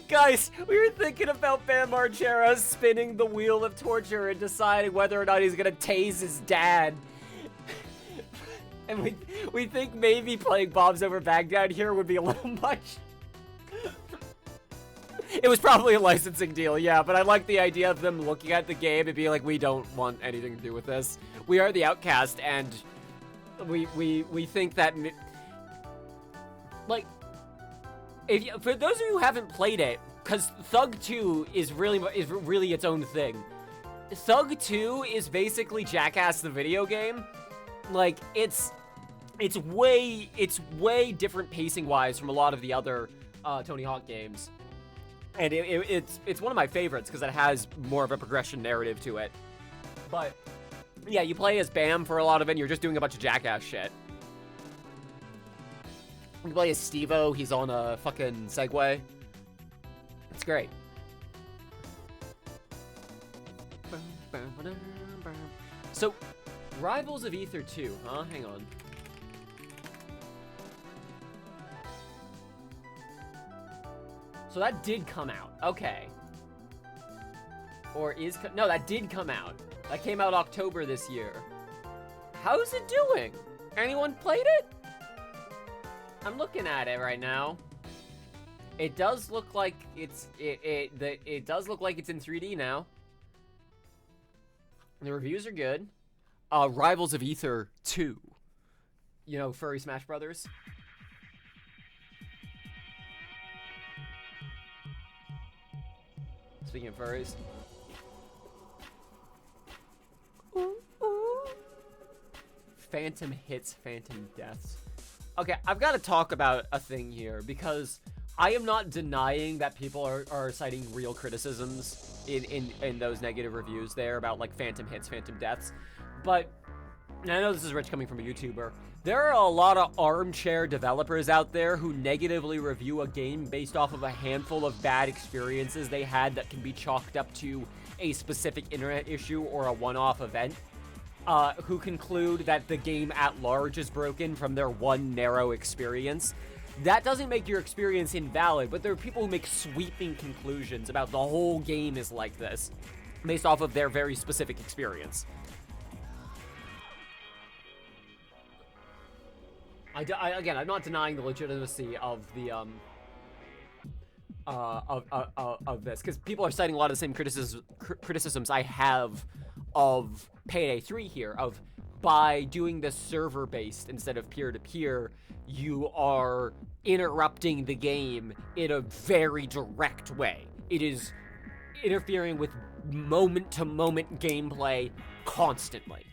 Guys, we were thinking about Bam Margera spinning the wheel of torture and deciding whether or not he's gonna tase his dad. And we think maybe playing Bombs Over Baghdad here would be a little much. It was probably a licensing deal, yeah, but I like the idea of them looking at the game and being like, we don't want anything to do with this. We are the Outcast, and we think that, like, for those of you who haven't played it, because Thug 2 is really its own thing. Thug 2 is basically Jackass the video game. Like, it's way different pacing wise from a lot of the other Tony Hawk games, and it's one of my favorites because it has more of a progression narrative to it. But yeah, you play as Bam for a lot of it, and you're just doing a bunch of Jackass shit. You play as Steve-O, he's on a fucking Segway. It's great. So, Rivals of Ether 2, huh? Hang on. So that did come out. Okay. Or is... No, that did come out. That came out October this year. How's it doing? Anyone played it? I'm looking at it right now. It does look like it does look like it's in 3D now. The reviews are good. Rivals of Ether 2. You know, Furry Smash Brothers. Speaking of furries. Ooh, ooh. Phantom hits, phantom deaths. Okay, I've got to talk about a thing here, because I am not denying that people are citing real criticisms in those negative reviews there about, like, phantom hits, phantom deaths. But, and I know this is rich coming from a YouTuber, there are a lot of armchair developers out there who negatively review a game based off of a handful of bad experiences they had that can be chalked up to a specific internet issue or a one-off event. Who conclude that the game at large is broken from their one narrow experience. That doesn't make your experience invalid, but there are people who make sweeping conclusions about the whole game is like this, based off of their very specific experience. Again, I'm not denying the legitimacy of the, of this, because people are citing a lot of the same criticisms I have of Payday 3 here of by doing this server-based instead of peer-to-peer, you are interrupting the game in a very direct way. It is interfering with moment-to-moment gameplay constantly.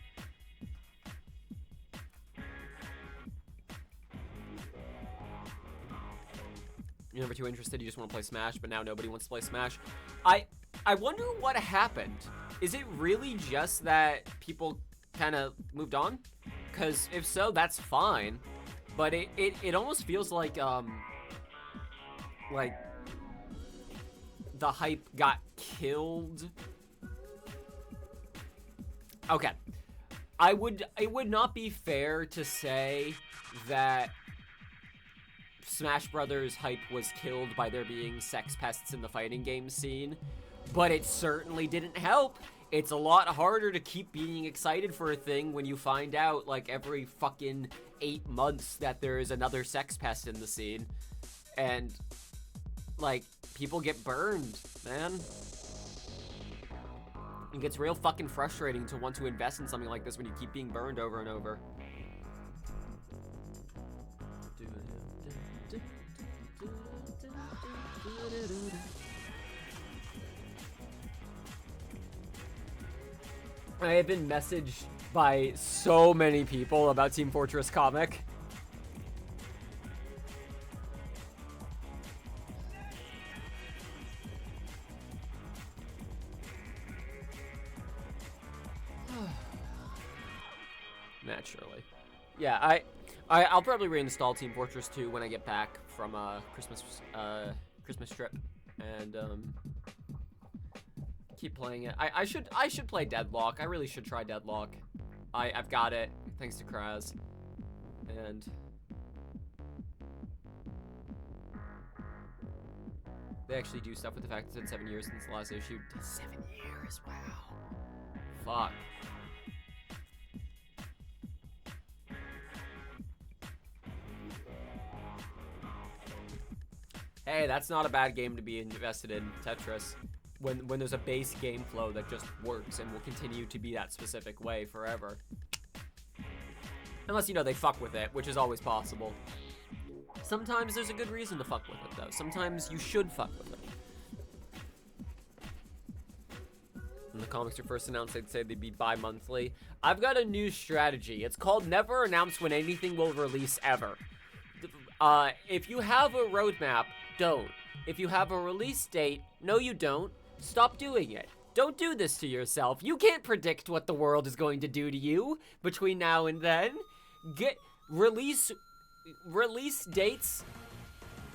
You're never too interested, you just want to play Smash, but now nobody wants to play Smash. I wonder what happened. Is it really just that people kind of moved on? Because if so, that's fine. But it almost feels like the hype got killed. Okay. It would not be fair to say that Smash Brothers hype was killed by there being sex pests in the fighting game scene, but it certainly didn't help. It's a lot harder to keep being excited for a thing when you find out, like, every fucking 8 months that there is another sex pest in the scene. And, like, people get burned, man. It gets real fucking frustrating to want to invest in something like this when you keep being burned over and over. I have been messaged by so many people about Team Fortress Comic. Naturally. Yeah, I'll probably reinstall Team Fortress 2 when I get back from Christmas trip, and keep playing it. I should play Deadlock. I really should try Deadlock. I've got it thanks to Kraz, and they actually do stuff with the fact that it's been 7 years since the last issue. 7 years, wow. Fuck. Hey, that's not a bad game to be invested in, Tetris. When there's a base game flow that just works and will continue to be that specific way forever. Unless, you know, they fuck with it, which is always possible. Sometimes there's a good reason to fuck with it, though. Sometimes you should fuck with it. When the comics were first announced, they'd say they'd be bi-monthly. I've got a new strategy. It's called never announce when anything will release ever. If you have a roadmap, don't. If you have a release date, no you don't. Stop doing it. Don't do this to yourself. You can't predict what the world is going to do to you between now and then. Get release dates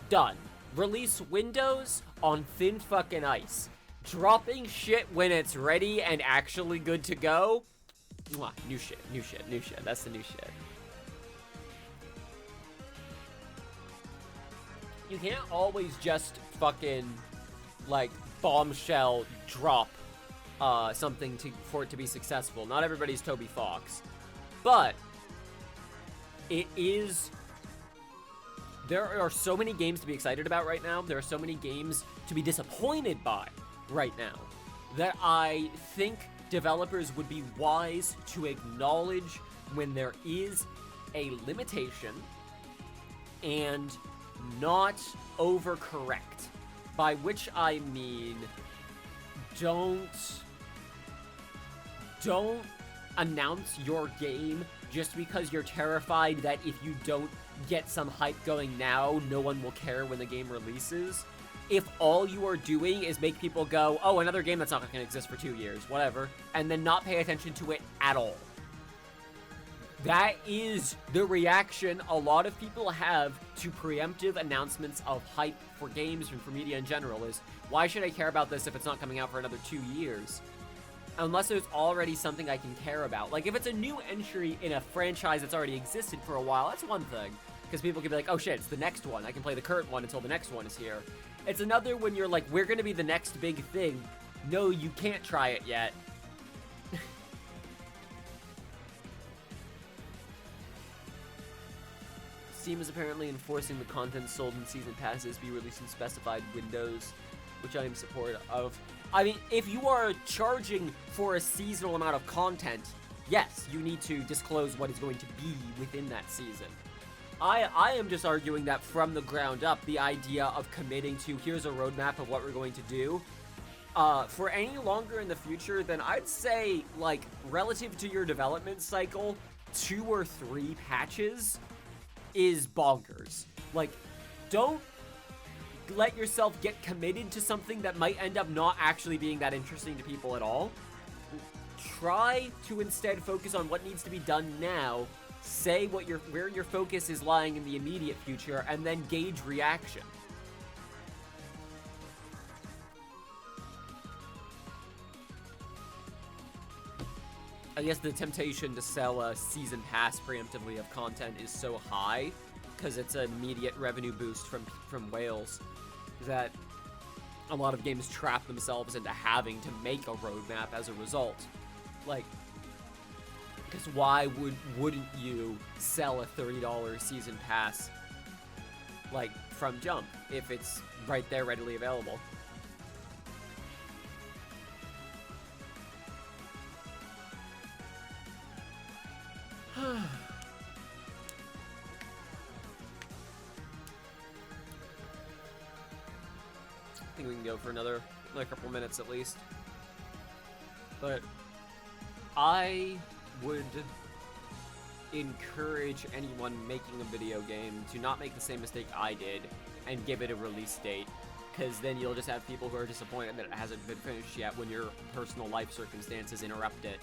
done. Release windows on thin fucking ice. Dropping shit when it's ready and actually good to go. Mwah, new shit. That's the new shit. You can't always just fucking, like, bombshell drop something for it to be successful. Not everybody's Toby Fox. But it is... There are so many games to be excited about right now. There are so many games to be disappointed by right now that I think developers would be wise to acknowledge when there is a limitation and not overcorrect. By which I mean, don't announce your game just because you're terrified that if you don't get some hype going now, no one will care when the game releases. If all you are doing is make people go, oh, another game that's not going to exist for 2 years, whatever, and then not pay attention to it at all. That is the reaction a lot of people have to preemptive announcements of hype for games and for media in general is, why should I care about this if it's not coming out for another 2 years? Unless there's already something I can care about. Like, if it's a new entry in a franchise that's already existed for a while, that's one thing. Because people can be like, oh shit, it's the next one. I can play the current one until the next one is here. It's another when you're like, we're gonna be the next big thing. No, you can't try it yet. Steam is apparently enforcing the content sold in season passes be released in specified windows, which I am in support of. I mean, if you are charging for a seasonal amount of content, yes, you need to disclose what is going to be within that season. I am just arguing that from the ground up, the idea of committing to, here's a roadmap of what we're going to do, for any longer in the future, then I'd say, like, relative to your development cycle, 2 or 3 patches is bonkers. Like, don't let yourself get committed to something that might end up not actually being that interesting to people at all. Try to instead focus on what needs to be done now, say where your focus is lying in the immediate future, and then gauge reaction. I guess the temptation to sell a season pass preemptively of content is so high, because it's an immediate revenue boost from whales, that a lot of games trap themselves into having to make a roadmap as a result. Like, because why wouldn't you sell a $30 season pass, like, from jump, if it's right there readily available? I think we can go for another couple minutes at least. But I would encourage anyone making a video game to not make the same mistake I did and give it a release date, because then you'll just have people who are disappointed that it hasn't been finished yet when your personal life circumstances interrupt it.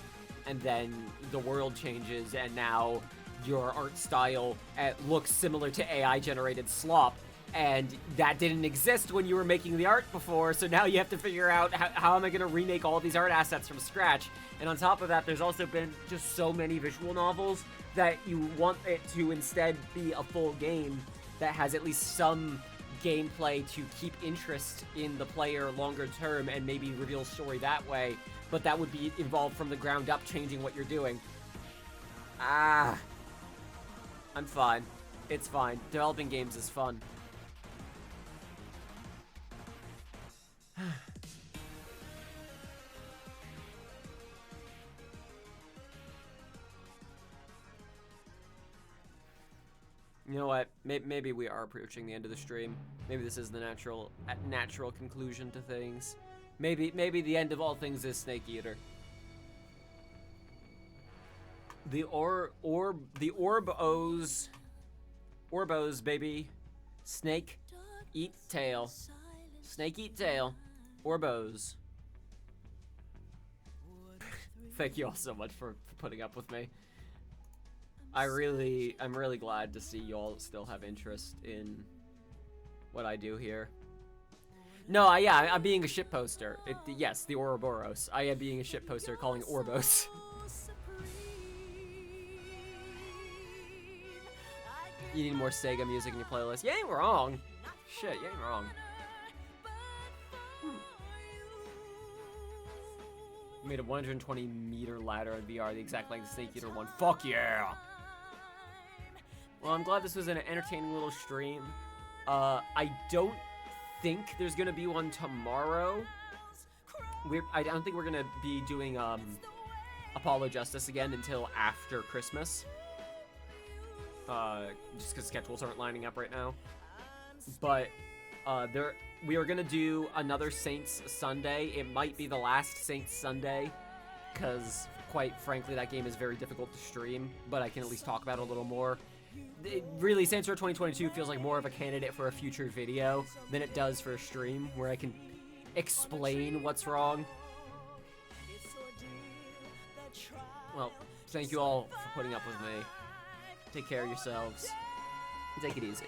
And then the world changes, and now your art style looks similar to AI-generated slop, and that didn't exist when you were making the art before, so now you have to figure out how am I going to remake all these art assets from scratch. And on top of that, there's also been just so many visual novels that you want it to instead be a full game that has at least some gameplay to keep interest in the player longer term and maybe reveal story that way, but that would be involved from the ground up changing what you're doing. I'm fine. It's fine. Developing games is fun. You know what? Maybe we are approaching the end of the stream. Maybe this is the natural conclusion to things. Maybe the end of all things is Snake Eater. The Orbos, baby. Snake eat tail. Snake eat tail. Orbos. Thank you all so much for putting up with me. I'm really glad to see you all still have interest in what I do here. No, yeah, I'm being a shitposter. Yes, the Ouroboros. I am being a shitposter calling Orbos. You need more Sega music in your playlist. You ain't wrong. Shit, you ain't wrong. Made a 120-meter ladder in VR, the exact length of Snake Eater 1. Fuck yeah! Well, I'm glad this was an entertaining little stream. I don't think there's gonna be one tomorrow. I don't think we're gonna be doing Apollo Justice again until after Christmas. Just because schedules aren't lining up right now. But we are gonna do another Saints Sunday. It might be the last Saints Sunday, because quite frankly that game is very difficult to stream, but I can at least talk about it a little more. Really, Saints Row 2022 feels like more of a candidate for a future video than it does for a stream, where I can explain what's wrong. Well, thank you all for putting up with me. Take care of yourselves. Take it easy.